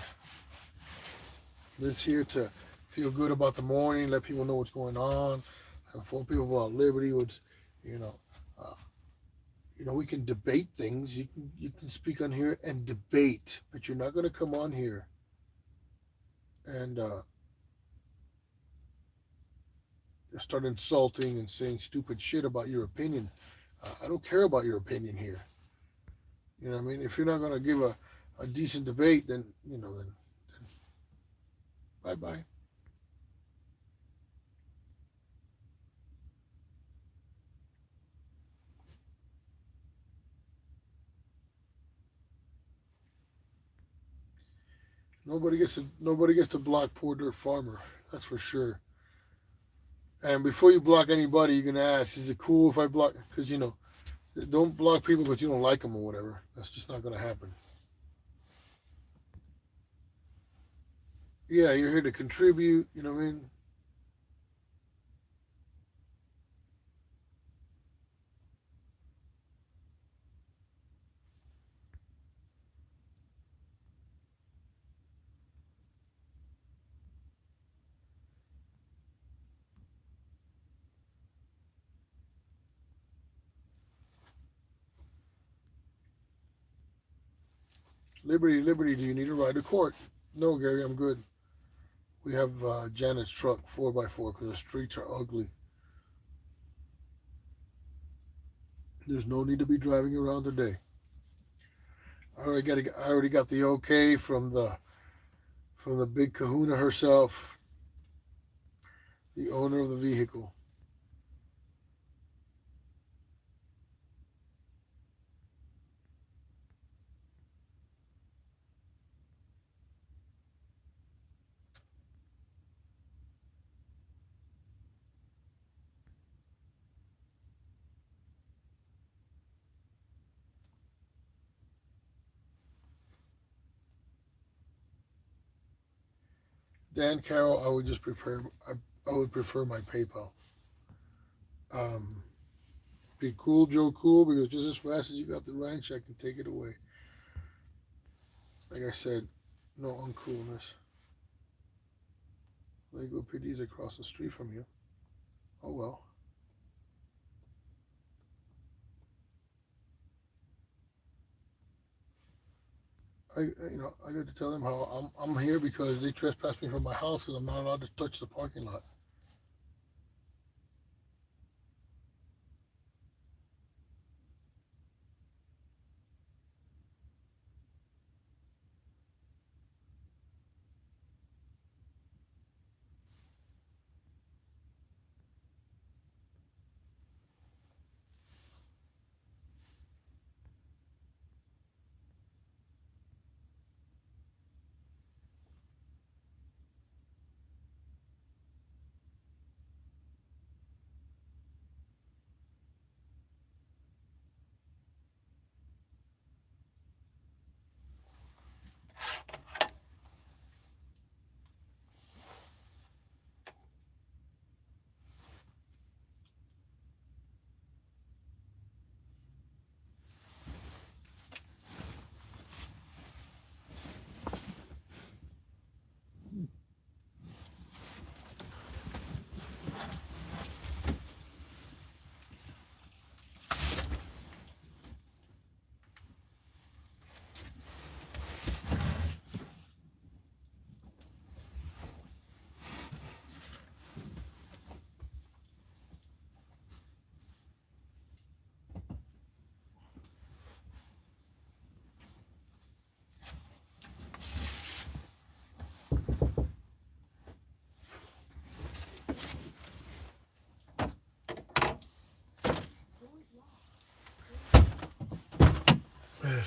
This here to feel good about the morning, let people know what's going on, inform people about liberty, you know, uh, we can debate things. You can speak on here and debate, but you're not going to come on here and start insulting and saying stupid shit about your opinion. I don't care about your opinion here. You know what I mean? If you're not going to give a decent debate, then bye bye. Nobody gets to block poor dirt farmer. That's for sure. And before you block anybody, you can ask, is it cool if I block? Because don't block people because you don't like them or whatever. That's just not going to happen. Yeah, you're here to contribute. You know what I mean? Liberty, Liberty. Do you need a ride to court? No, Gary, I'm good. We have Janet's truck 4x4 because the streets are ugly. There's no need to be driving around today. I already got the okay from the big Kahuna herself, the owner of the vehicle. Dan Carroll, I would prefer my PayPal. Um, be cool, Joe Cool, because just as fast as you got the ranch, I can take it away. Like I said, no uncoolness. Lakewood PD is across the street from you. Oh well. I got to tell them how I'm here because they trespassed me from my house because I'm not allowed to touch the parking lot.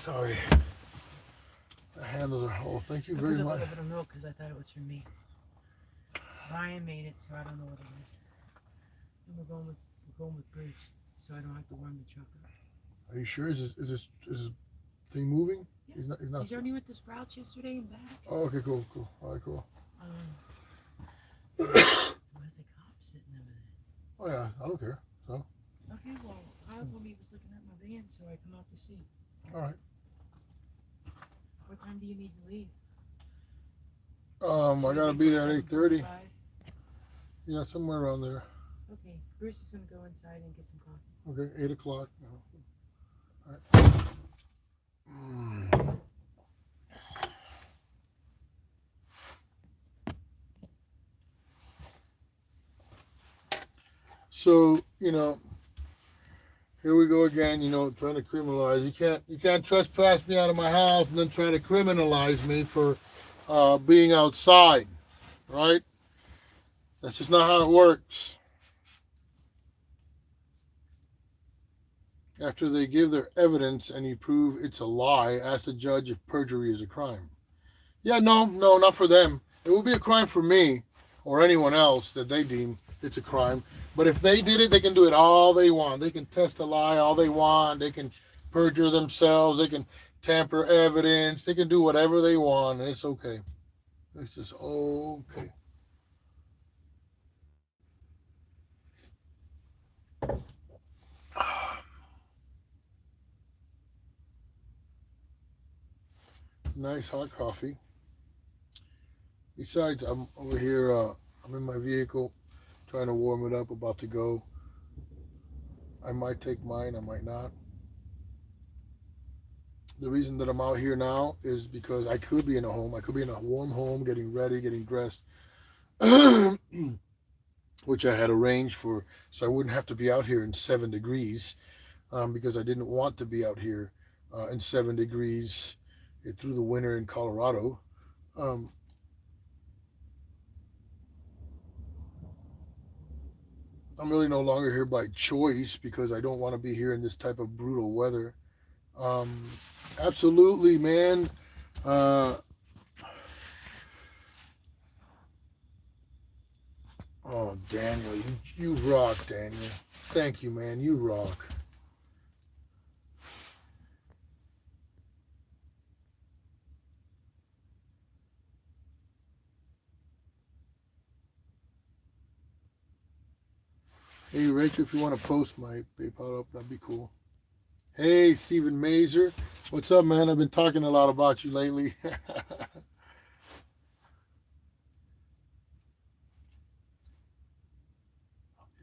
Sorry. The handles are whole. Thank you I very put a much. little bit of milk because I thought it was for me. Brian made it, so I don't know what it is. And we're going with Bruce, so I don't have to warm the chocolate. Are you sure? Is this thing moving? Yeah. He's not. He's already went to Sprouts yesterday and back. Oh, okay, cool. All right, cool. Where's the cop sitting over there? Oh yeah, I don't care. So. Okay, well, Kyle told me he was looking at my van, so I come out to see. All right. What time do you need to leave? I gotta be there at 8:30. 7:45? Yeah, somewhere around there. Okay, Bruce is gonna go inside and get some coffee. Okay, 8 o'clock. All right. So, here we go again, trying to criminalize. You can't trespass me out of my house and then try to criminalize me for being outside, right? That's just not how it works. After they give their evidence and you prove it's a lie, ask the judge if perjury is a crime. Yeah, no, not for them. It will be a crime for me or anyone else that they deem it's a crime. But if they did it, they can do it all they want. They can test a lie all they want. They can perjure themselves. They can tamper evidence. They can do whatever they want. And it's okay. It's just okay. Nice hot coffee. Besides, I'm over here. I'm in my vehicle, trying to warm it up. About to go. I might take mine. I might not. The reason that I'm out here now is because I could be in a home. I could be in a warm home, getting ready, getting dressed, which I had arranged for, so I wouldn't have to be out here in 7 degrees, because I didn't want to be out here in 7 degrees through the winter in Colorado. Um, I'm really no longer here by choice because I don't want to be here in this type of brutal weather. Um, Absolutely, man. Uh, oh, Daniel, you rock, Daniel. Thank you, man. You rock. Hey, Rachel, if you want to post my PayPal up, that'd be cool. Hey, Stephen Mazer. What's up, man? I've been talking a lot about you lately.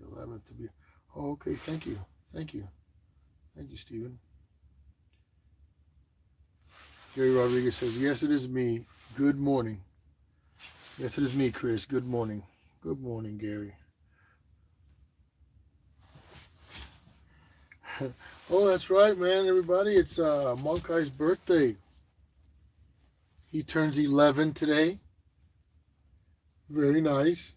11th to be. Oh, okay. Thank you. Thank you. Thank you, Stephen. Gary Rodriguez says, yes, it is me. Good morning. Yes, it is me, Chris. Good morning. Good morning, Gary. Oh, that's right, man, everybody. It's Monkai's birthday. He turns 11 today. Very nice.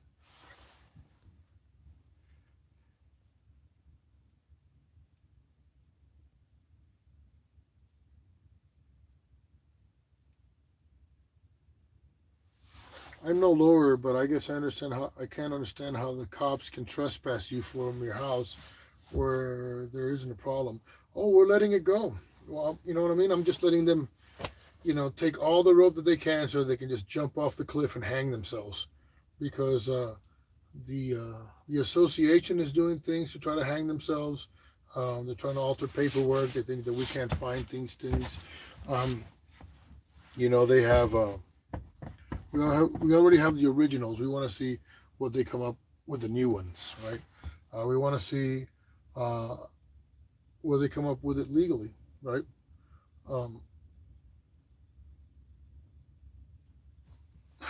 I'm no lawyer, but I guess I can't understand how the cops can trespass you from your house where there isn't a problem. Oh, we're letting it go. Well, you know what I mean? I'm just letting them, take all the rope that they can so they can just jump off the cliff and hang themselves. Because the association is doing things to try to hang themselves. They're trying to alter paperwork. They think that we can't find things. They have. We already have the originals. We want to see what they come up with the new ones, right? We want to see where they come up with it legally, right?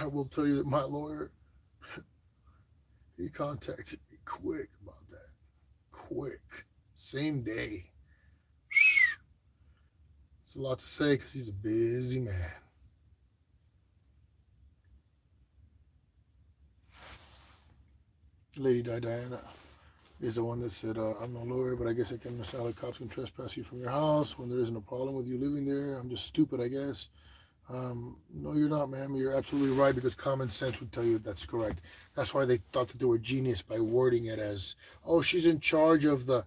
I will tell you that my lawyer, he contacted me quick about that. Quick. Same day. It's a lot to say because he's a busy man. Lady Diana. is the one that said, I'm no lawyer, but I guess I can understand how the cops can trespass you from your house when there isn't a problem with you living there. I'm just stupid, I guess. No, you're not, ma'am. You're absolutely right because common sense would tell you that's correct. That's why they thought that they were genius by wording it as, oh, she's in charge of the.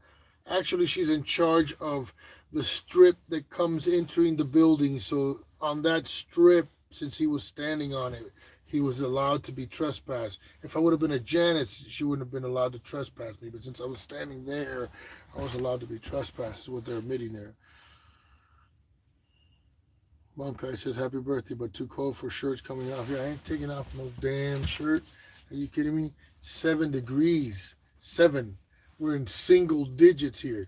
Actually, she's in charge of the strip that comes entering the building. So on that strip, since he was standing on it, he was allowed to be trespassed. If I would have been a Janice, she wouldn't have been allowed to trespass me. But since I was standing there, I was allowed to be trespassed. Is what they're admitting there. Mom Kai says happy birthday, but too cold for shirts coming off. Yeah, I ain't taking off no damn shirt. Are you kidding me? 7 degrees. 7. We're in single digits here.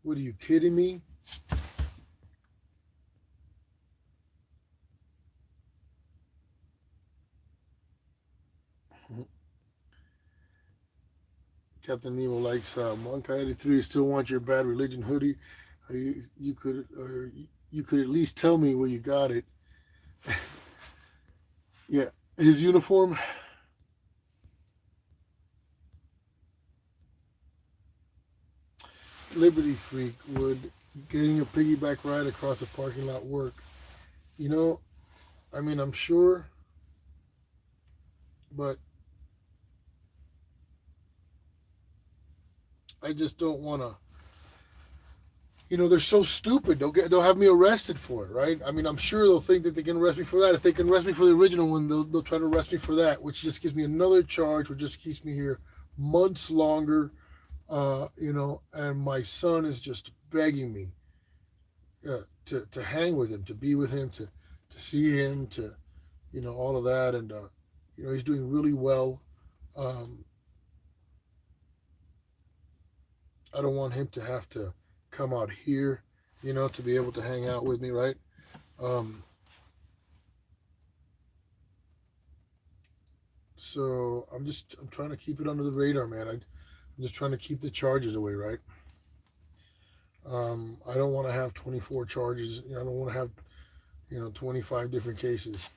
What are you kidding me? Captain Nemo likes Monka 83. Still want your bad religion hoodie. You could at least tell me where you got it. Yeah, his uniform. Liberty Freak, would getting a piggyback ride across the parking lot work? You know, I mean, I'm sure, but I just don't want to. They're so stupid. They'll have me arrested for it, right? I mean, I'm sure they'll think that they can arrest me for that. If they can arrest me for the original one, they'll try to arrest me for that, which just gives me another charge, which just keeps me here months longer. And my son is just begging me to hang with him, to be with him, to see him, to all of that, and he's doing really well. Um, I don't want him to have to come out here, to be able to hang out with me, right? Um, so I'm trying to keep it under the radar, man. I'm just trying to keep the charges away, right? I don't want to have 24 charges. I don't want to have 25 different cases.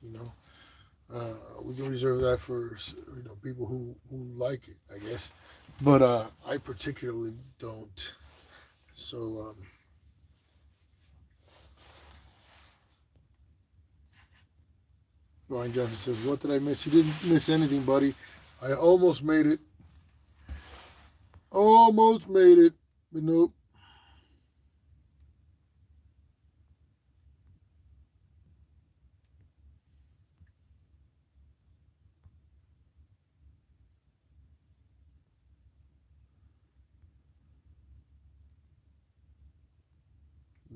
You know, we can reserve that for people who like it, I guess. But I particularly don't. So Ryan Johnson says, "What did I miss? You didn't miss anything, buddy. I almost made it. Almost made it, but nope."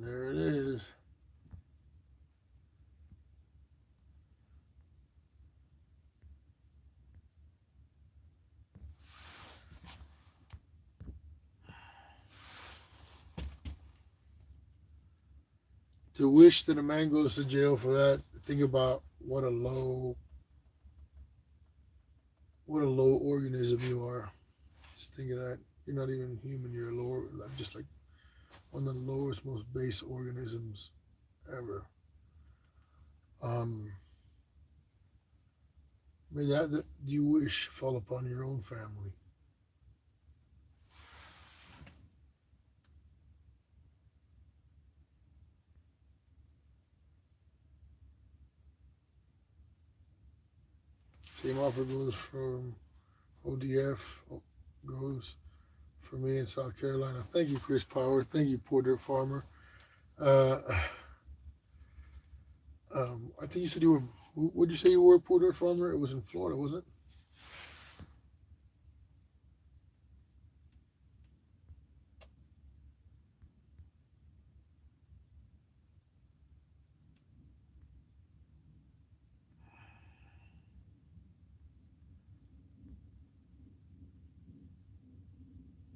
There it is. To wish that a man goes to jail for that. Think about what a low organism you are. Just think of that. You're not even human. You're a lower, just like one of the lowest, most base organisms ever. Um, may that you wish fall upon your own family. Same offer goes from ODF, goes for me in South Carolina. Thank you, Chris Power. Thank you, Poor Dirt Farmer. Uh, I think you said you were. What did you say you were, Poor Dirt Farmer? It was in Florida, wasn't it?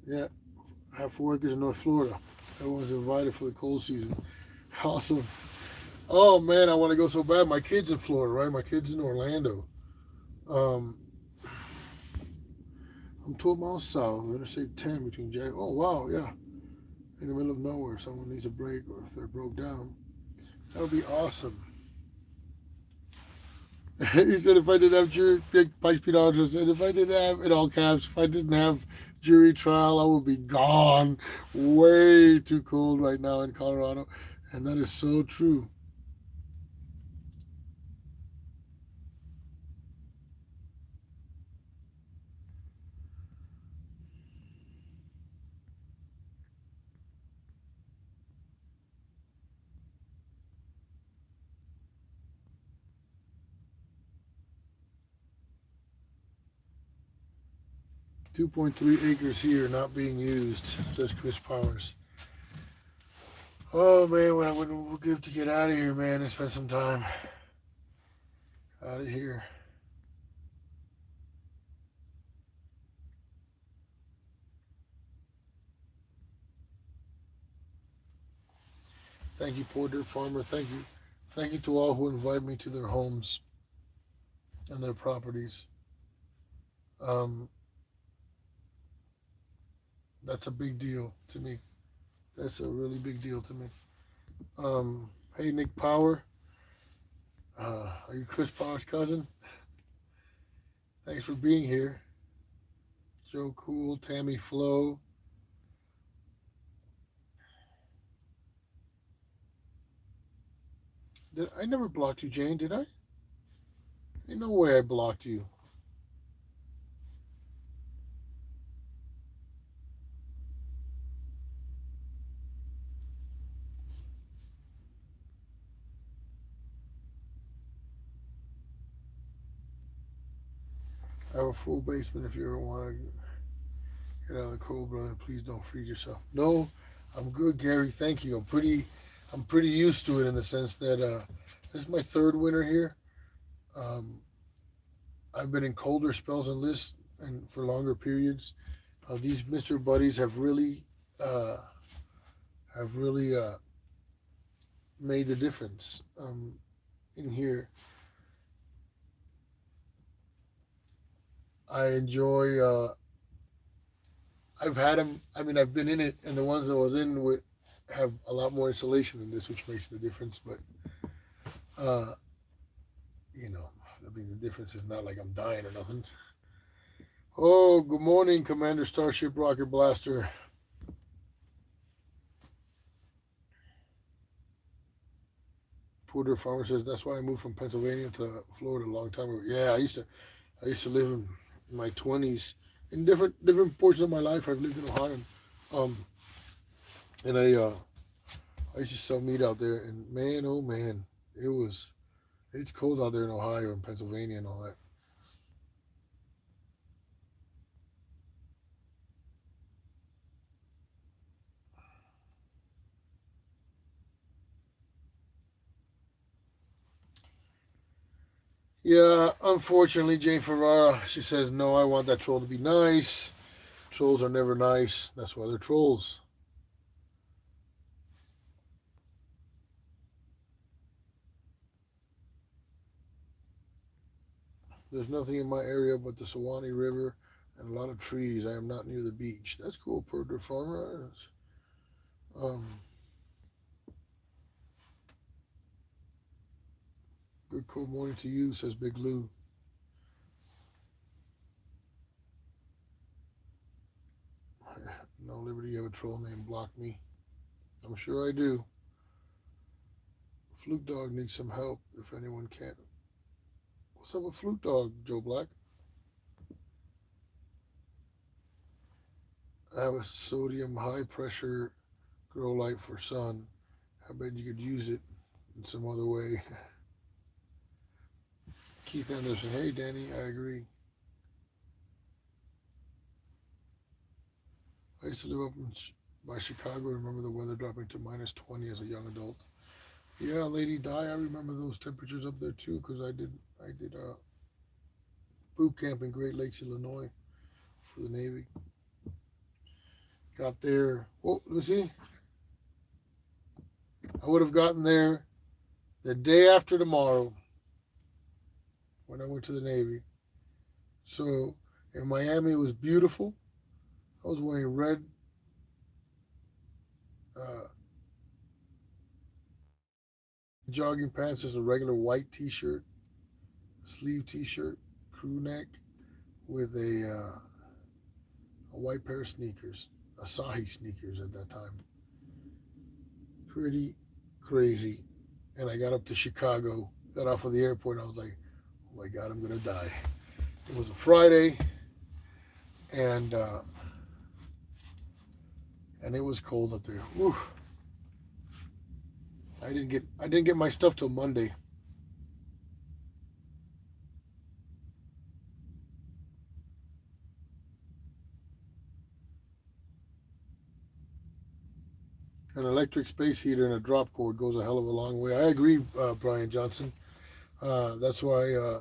Yeah, I have 4 acres in North Florida. I was invited for the cold season. Awesome. Oh man, I want to go so bad. My kid's in Florida, right? My kid's in Orlando. Um, I'm 12 miles south of Interstate 10 between Jack. Oh wow, yeah, in the middle of nowhere. If someone needs a break or if they're broke down, that would be awesome. He said if I didn't have Pike Pete said if I didn't have in all caps, if I didn't have jury trial, I would be gone. Way too cold right now in Colorado. And that is so true. 2.3 acres here not being used, says Chris Powers. Oh man, what I wouldn't give to get out of here, man, and spend some time out of here. Thank you, Poor Dirt Farmer. Thank you. Thank you to all who invite me to their homes and their properties. Um, that's a big deal to me. That's a really big deal to me. Hey, Nick Power. Are you Chris Power's cousin? Thanks for being here. Joe Cool, Tammy Flo. I never blocked you, Jane, did I? Ain't no way I blocked you. I have a full basement if you ever want to get out of the cold, brother. Please don't freeze yourself. No, I'm good, Gary. Thank you. I'm pretty used to it in the sense that this is my third winter here. Um, I've been in colder spells and lists and for longer periods. These Mr. Buddies uh, have really made the difference in here. I enjoy. I've had them. I mean, I've been in it, and the ones that I was in with have a lot more insulation than this, which makes the difference. But uh, you know, I mean, the difference is not like I'm dying or nothing. Oh, good morning, Commander Starship Rocket Blaster. Porter Farmer says that's why I moved from Pennsylvania to Florida a long time ago. Yeah, I used to live in my 20s in different portions of my life. I've lived in Ohio, um, and I used to sell meat out there. And man, oh man, it's cold out there in Ohio and Pennsylvania and all that. Yeah, unfortunately, Jane Ferrara, she says no. I want that troll to be nice. Trolls are never nice. That's why they're trolls. There's nothing in my area but the Suwannee River and a lot of trees. I am not near the beach. That's cool, Porter Farmer. Um, Good cold morning to you, says Big Lou. No liberty, you have a troll named Block Me. I'm sure I do. Fluke Dog needs some help if anyone can. What's up with Fluke Dog, Joe Black? I have a sodium high pressure grow light for sun. I bet you could use it in some other way. Keith Anderson, hey Danny, I agree. I used to live up by Chicago. I remember the weather dropping to minus 20 as a young adult. Yeah, Lady Di, I remember those temperatures up there too because I did boot camp in Great Lakes, Illinois for the Navy. Got there. Oh, let me see. I would have gotten there the day after tomorrow when I went to the Navy. So in Miami, it was beautiful. I was wearing red uh, jogging pants, just a regular white T-shirt, sleeve T-shirt, crew neck with a a white pair of sneakers, Asahi sneakers at that time. Pretty crazy. And I got up to Chicago, got off of the airport, and I was like, oh my God, I'm going to die. It was a Friday, and it was cold up there. Whew. I didn't get my stuff till Monday. An electric space heater and a drop cord goes a hell of a long way. I agree, Brian Johnson. That's why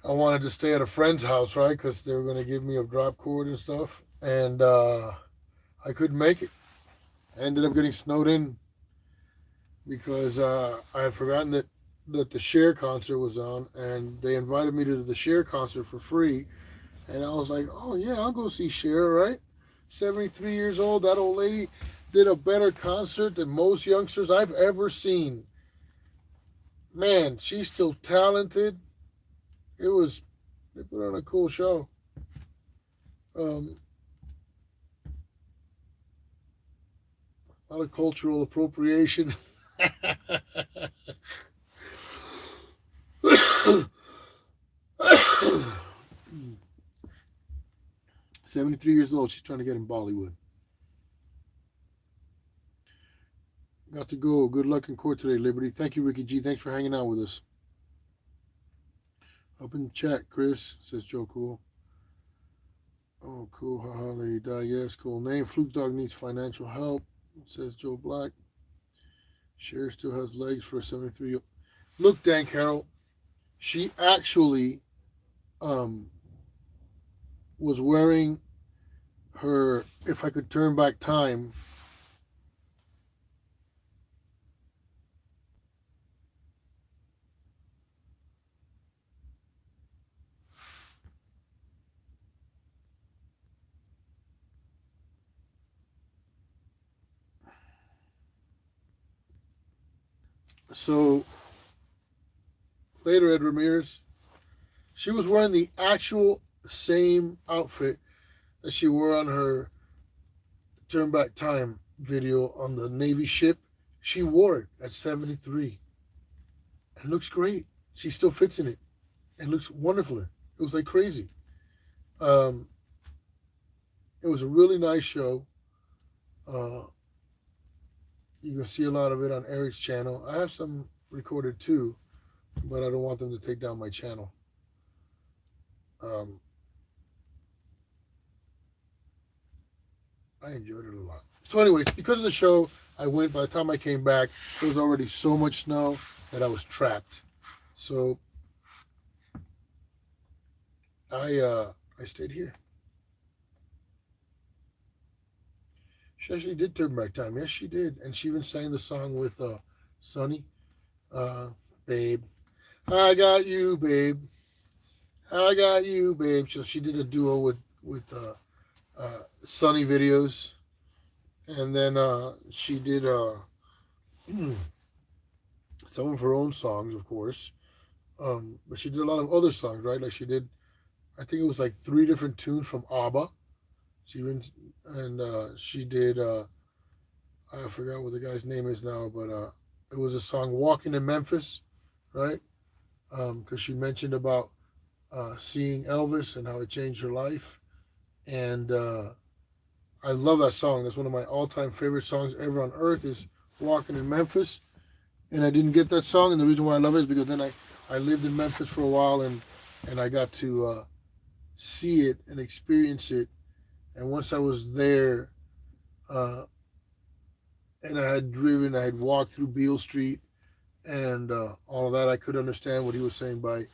I wanted to stay at a friend's house, right? Because they were going to give me a drop cord and stuff, and I couldn't make it. I ended up getting snowed in because I had forgotten that the Cher concert was on, and they invited me to the Cher concert for free, and I was like, oh yeah, I'll go see Cher, right? 73 years old, that old lady did a better concert than most youngsters I've ever seen. Man, she's still talented. They put on a cool show. Um, a lot of cultural appropriation. 73 years old. She's trying to get in Bollywood. Got to go. Good luck in court today, Liberty. Thank you, Ricky G. Thanks for hanging out with us. Up in the chat, Chris, says Joe Cool. Oh, cool. Haha, Lady Di. Yes, cool name. Fluke Dog needs financial help, says Joe Black. Cher still has legs for a 73-year-old. Look, Dan Carroll, she actually was wearing her If I Could Turn Back Time. So later, Ed Ramirez, she was wearing the actual same outfit that she wore on her Turn Back Time video on the Navy ship. She wore it at 73. It looks great. She still fits in it. It looks wonderful. It was like crazy. It was a really nice show. You can see a lot of it on Eric's channel. I have some recorded too, but I don't want them to take down my channel. I enjoyed it a lot. So anyways, because of the show, I went. By the time I came back, there was already so much snow that I was trapped. So I stayed here. She actually did Turn Back Time. Yes, she did. And she even sang the song with Sonny. Babe. I got you, babe. I got you, babe. So she did a duo with Sonny videos. And then she did some of her own songs, of course. But she did a lot of other songs, right? Like she did, I think it was like 3 different tunes from ABBA. She did I forgot what the guy's name is now, but it was a song "Walking in Memphis," right? Because she mentioned about seeing Elvis and how it changed her life, and I love that song. That's one of my all-time favorite songs ever on earth. Is "Walking in Memphis," and I didn't get that song, and the reason why I love it is because then I lived in Memphis for a while, and I got to see it and experience it. And once I was there, and I had walked through Beale Street and all of that, I could understand what he was saying by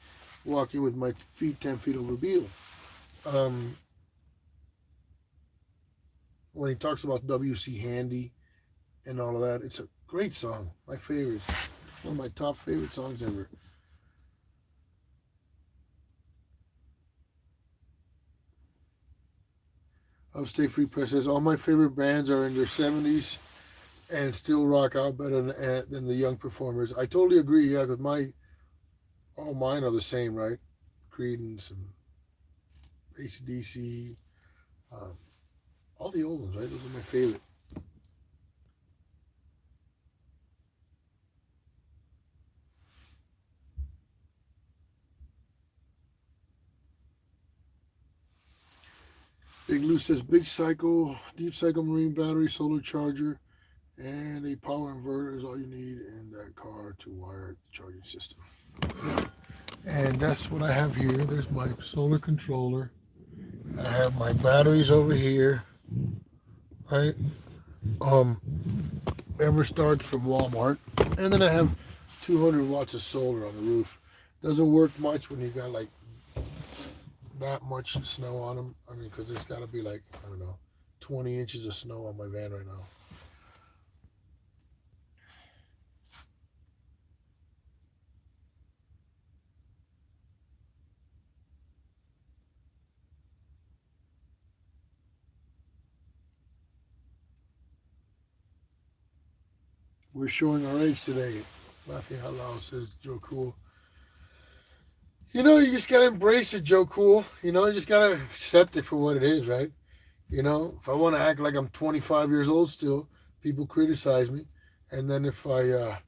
walking with my feet 10 feet over Beale. When he talks about W.C. Handy and all of that, it's a great song. My favorite. One of my top favorite songs ever. Upstate Free Press says, all my favorite bands are in their 70s and still rock out better than the young performers. I totally agree, yeah, because all mine are the same, right? Creedence and AC/DC, Um, all the old ones, right? Those are my favorite. Big Lou says big cycle, deep cycle marine battery, solar charger, and a power inverter is all you need in that car to wire the charging system. And that's what I have here. There's my solar controller. I have my batteries over here, right? Um, Ever starts from Walmart, and then I have 200 watts of solar on the roof. Doesn't work much when you got like that much snow on them. I mean, because there's got to be like, I don't know, 20 inches of snow on my van right now. We're showing our age today. Laughing out loud, says Joe Cool. You know, you just gotta embrace it, Joe Cool. You know, you just gotta accept it for what it is, right? You know, if I want to act like I'm 25 years old still, people criticize me, and then if I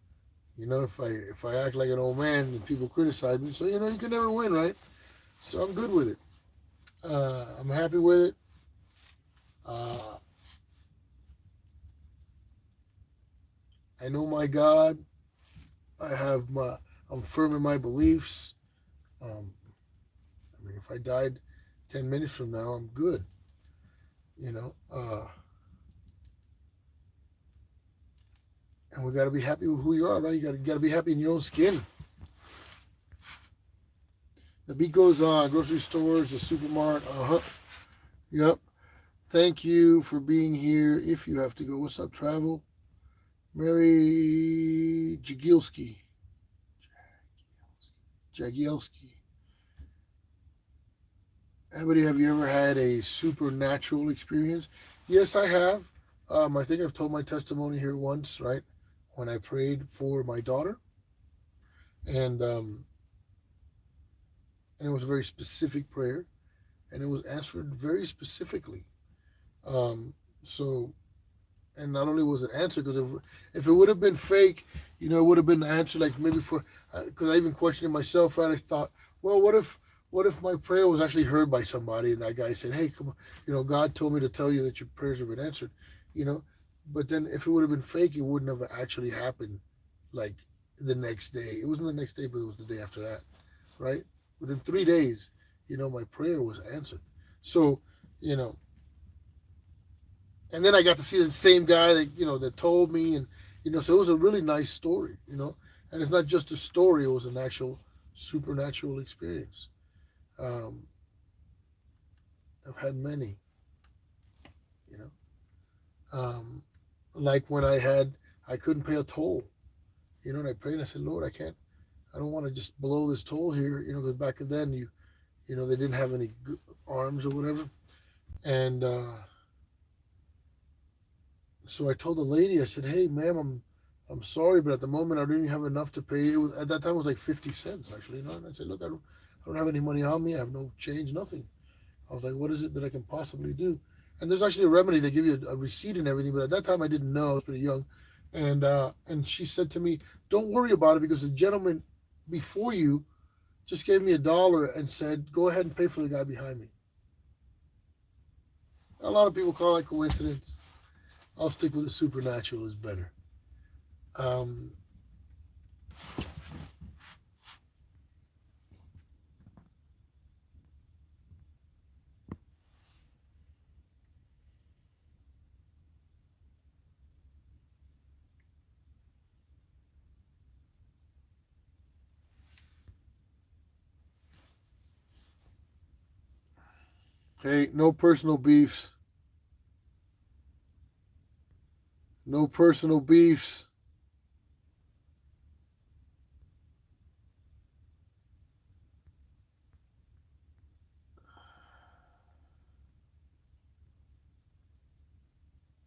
act like an old man, then people criticize me. So you can never win, right? So I'm good with it. I'm happy with it. Uh, I know my God. I'm firm in my beliefs. Um, I mean, if I died 10 minutes from now, I'm good. You know, and we got to be happy with who you are, right? You got to be happy in your own skin. The beat goes on. Grocery stores, the supermarket. Yep. Thank you for being here. If you have to go, what's up, travel? Mary Jagielski. Jagielski. Anybody, have you ever had a supernatural experience? Yes, I have. I think I've told my testimony here once, right? When I prayed for my daughter, and and it was a very specific prayer, and it was answered very specifically. Um, so, and not only was it answered, because if it would have been fake, it would have been answered like maybe for, because I even questioned myself, right? I thought, well, what if my prayer was actually heard by somebody, and that guy said, hey, come on, God told me to tell you that your prayers have been answered, you know. But then if it would have been fake, it wouldn't have actually happened, like the next day. It wasn't the next day, but it was the day after that, right? Within 3 days, my prayer was answered. So, you know, and then I got to see the same guy that told me, and so it was a really nice story, and it's not just a story; it was an actual supernatural experience. Um, I've had many, you know, um, like when I couldn't pay a toll, and I prayed and I said, Lord, I don't want to just blow this toll here, because back then they didn't have any arms or whatever, and so I told the lady, I said, hey, ma'am, I'm sorry, but at the moment I didn't have enough to pay. At that time, it was like 50 cents, actually. And I said, look, I don't have any money on me. I have no change, nothing. I was like, what is it that I can possibly do? And there's actually a remedy. They give you a receipt and everything. But at that time, I didn't know. I was pretty young. And she said to me, don't worry about it, because the gentleman before you just gave me $1 and said, go ahead and pay for the guy behind me. A lot of people call it coincidence. I'll stick with the supernatural is better. Um, hey, no personal beefs. No personal beefs.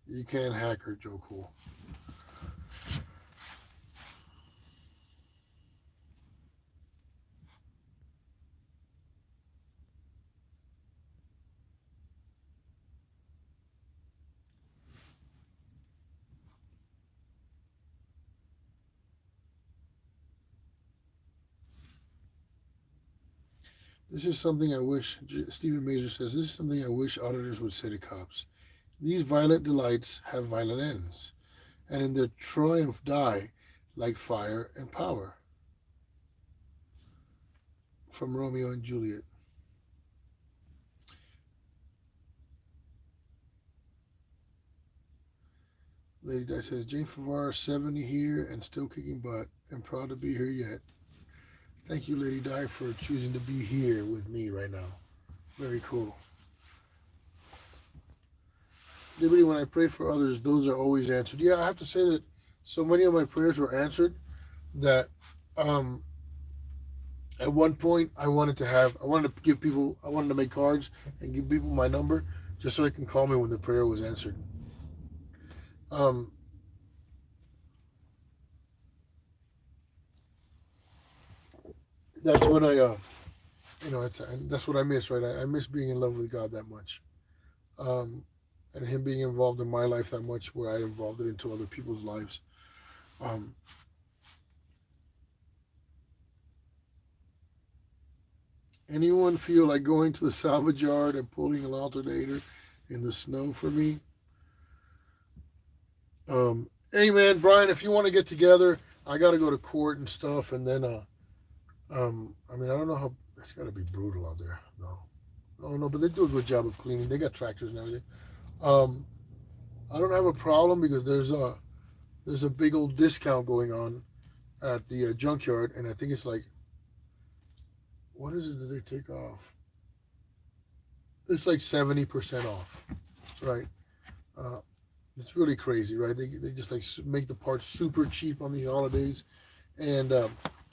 You can't hack her, Joe Cool. This is something I wish, Stephen Mazer says, this is something I wish auditors would say to cops. These violent delights have violent ends, and in their triumph die like fire and power. From Romeo and Juliet. Lady Di says, Jane Favara, 70 here and still kicking butt, and proud to be here yet. Thank you, Lady Di, for choosing to be here with me right now. Very cool. Liberty, when I pray for others, those are always answered. Yeah, I have to say that so many of my prayers were answered that at one point I wanted to give people, I wanted to make cards and give people my number just so they can call me when the prayer was answered. That's when that's what I miss, right? I miss being in love with God that much, and Him being involved in my life that much, where I involved it into other people's lives. Um, anyone feel like going to the salvage yard and pulling an alternator in the snow for me? Hey man, Brian, if you want to get together, I got to go to court and stuff, and then I mean, I don't know how it's got to be brutal out there. No, oh no, but they do a good job of cleaning. They got tractors and everything. Um, I don't have a problem because there's a big old discount going on at the junkyard, and I think it's like, what is it that they take off? It's like 70% off, right? Uh, it's really crazy, right? They just like make the parts super cheap on the holidays, and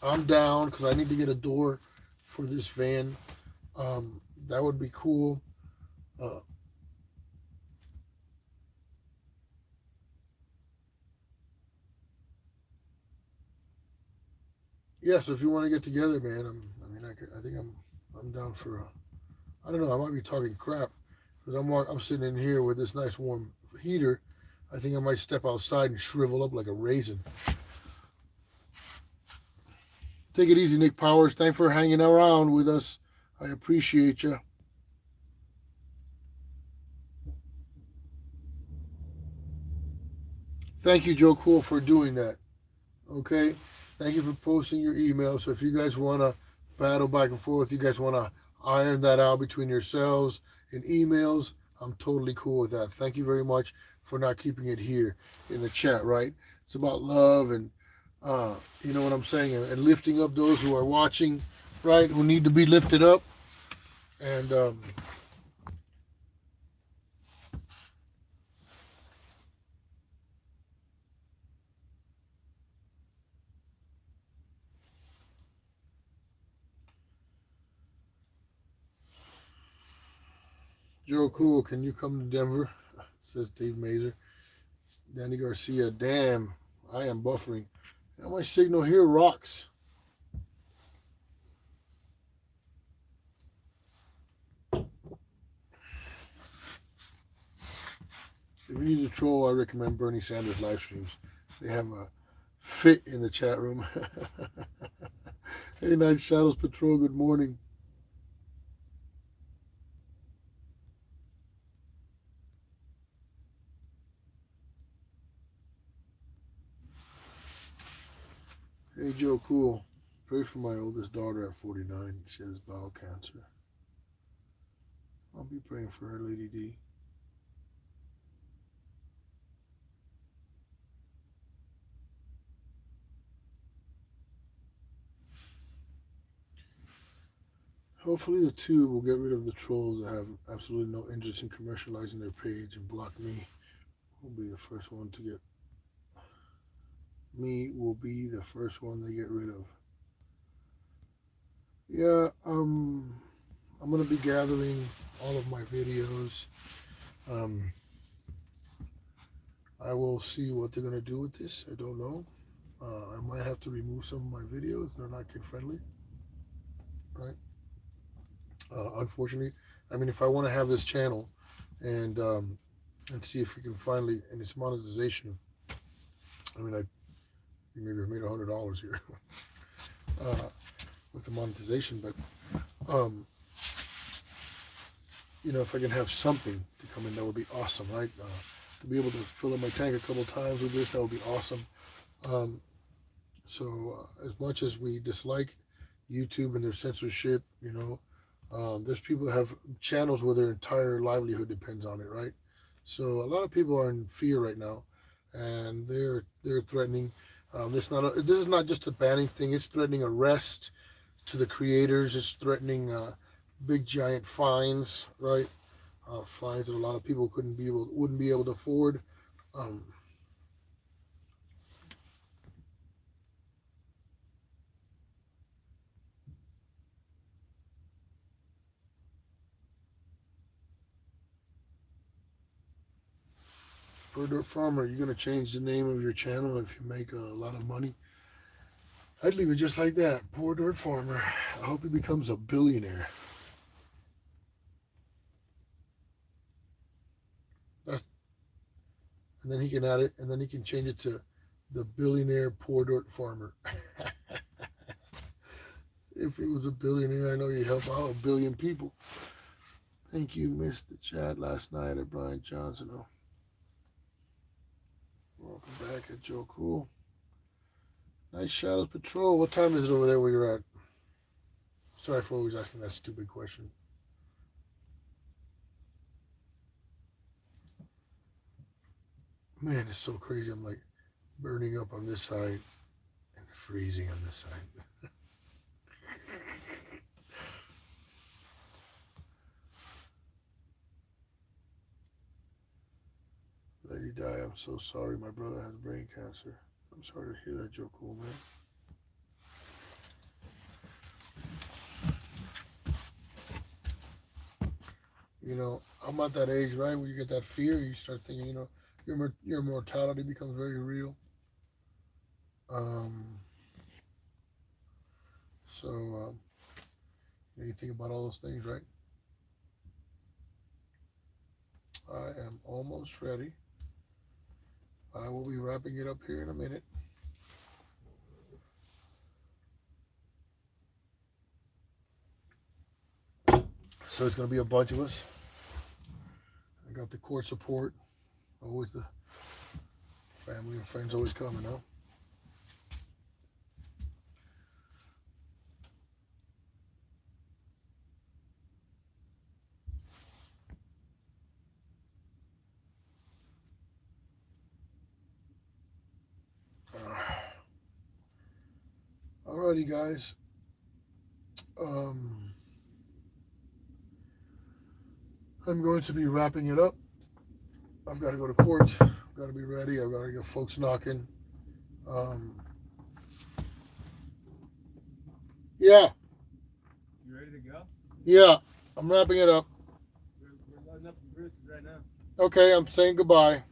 I'm down because I need to get a door for this van. That would be cool. Uh, yeah, so if you want to get together, man, I think I'm down for. I don't know. I might be talking crap because I'm sitting in here with this nice warm heater. I think I might step outside and shrivel up like a raisin. Take it easy, Nick Powers. Thanks for hanging around with us. I appreciate you. Thank you, Joe Cool, for doing that. Okay? Thank you for posting your email. So if you guys want to battle back and forth, you guys want to iron that out between yourselves and emails, I'm totally cool with that. Thank you very much for not keeping it here in the chat, right? It's about love and, you know what I'm saying, and lifting up those who are watching, right, who need to be lifted up. And Joe Cool, can you come to Denver? Says Dave Mazer. Danny Garcia, damn, I am buffering. Now my signal here rocks. If you need a troll, I recommend Bernie Sanders live streams. They have a fit in the chat room. Hey, Night Shadows Patrol, good morning. Hey, Joe Cool. Pray for my oldest daughter at 49. She has bowel cancer. I'll be praying for her, Lady D. Hopefully the tube will get rid of the trolls that have absolutely no interest in commercializing their page and block me. Will be the first one to get me will be the first one they get rid of. Yeah, I'm gonna be gathering all of my videos. Um, I will see what they're gonna do with this. I don't know. I might have to remove some of my videos. They're not kid friendly, right? Unfortunately, I mean, if I want to have this channel and see if we can finally, and its monetization. I mean, I maybe I made $100 here with the monetization, but Um, if I can have something to come in, that would be awesome, right? To be able to fill up my tank a couple times with this, that would be awesome. Um, so as much as we dislike YouTube and their censorship, there's people that have channels where their entire livelihood depends on it, right? So a lot of people are in fear right now, and they're threatening. This is not just a banning thing; it's threatening arrest to the creators. It's threatening big giant fines, right? Fines that a lot of people wouldn't be able to afford. Um, Poor Dirt Farmer, you're gonna change the name of your channel if you make a lot of money. I'd leave it just like that. Poor Dirt Farmer. I hope he becomes a billionaire. That's, and then he can add it, and then he can change it to the billionaire Poor Dirt Farmer. If he was a billionaire, I know he'd help out a billion people. Thank you, missed the chat last night at Brian Johnson. Oh, welcome back at Joe Cool. Nice Shadows Patrol. What time is it over there where you're at? Sorry for always asking that stupid question. Man, it's so crazy. I'm like burning up on this side and freezing on this side. Lady Di, I'm so sorry. My brother has brain cancer. I'm sorry to hear that, Joe Cool, man. I'm at that age, right, where you get that fear. You start thinking, your mortality becomes very real. So you think about all those things, right? I am almost ready. I will be wrapping it up here in a minute. So it's going to be a bunch of us. I got the core support. Always the family and friends always coming, huh? Alrighty, guys. I'm going to be wrapping it up. I've got to go to court. I've got to be ready. I've got to get folks knocking. Yeah. You ready to go? Yeah. I'm wrapping it up. We're loading up the Bruce right now. Okay, I'm saying goodbye.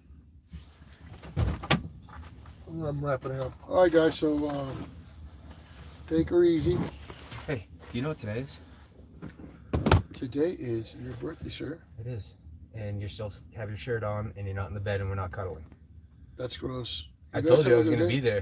I'm wrapping it up. All right, guys. So take her easy. Hey, do you know what today is? Today is your birthday, sir. It is. And you still have your shirt on and you're not in the bed and we're not cuddling. That's gross. I told you I was going to be there.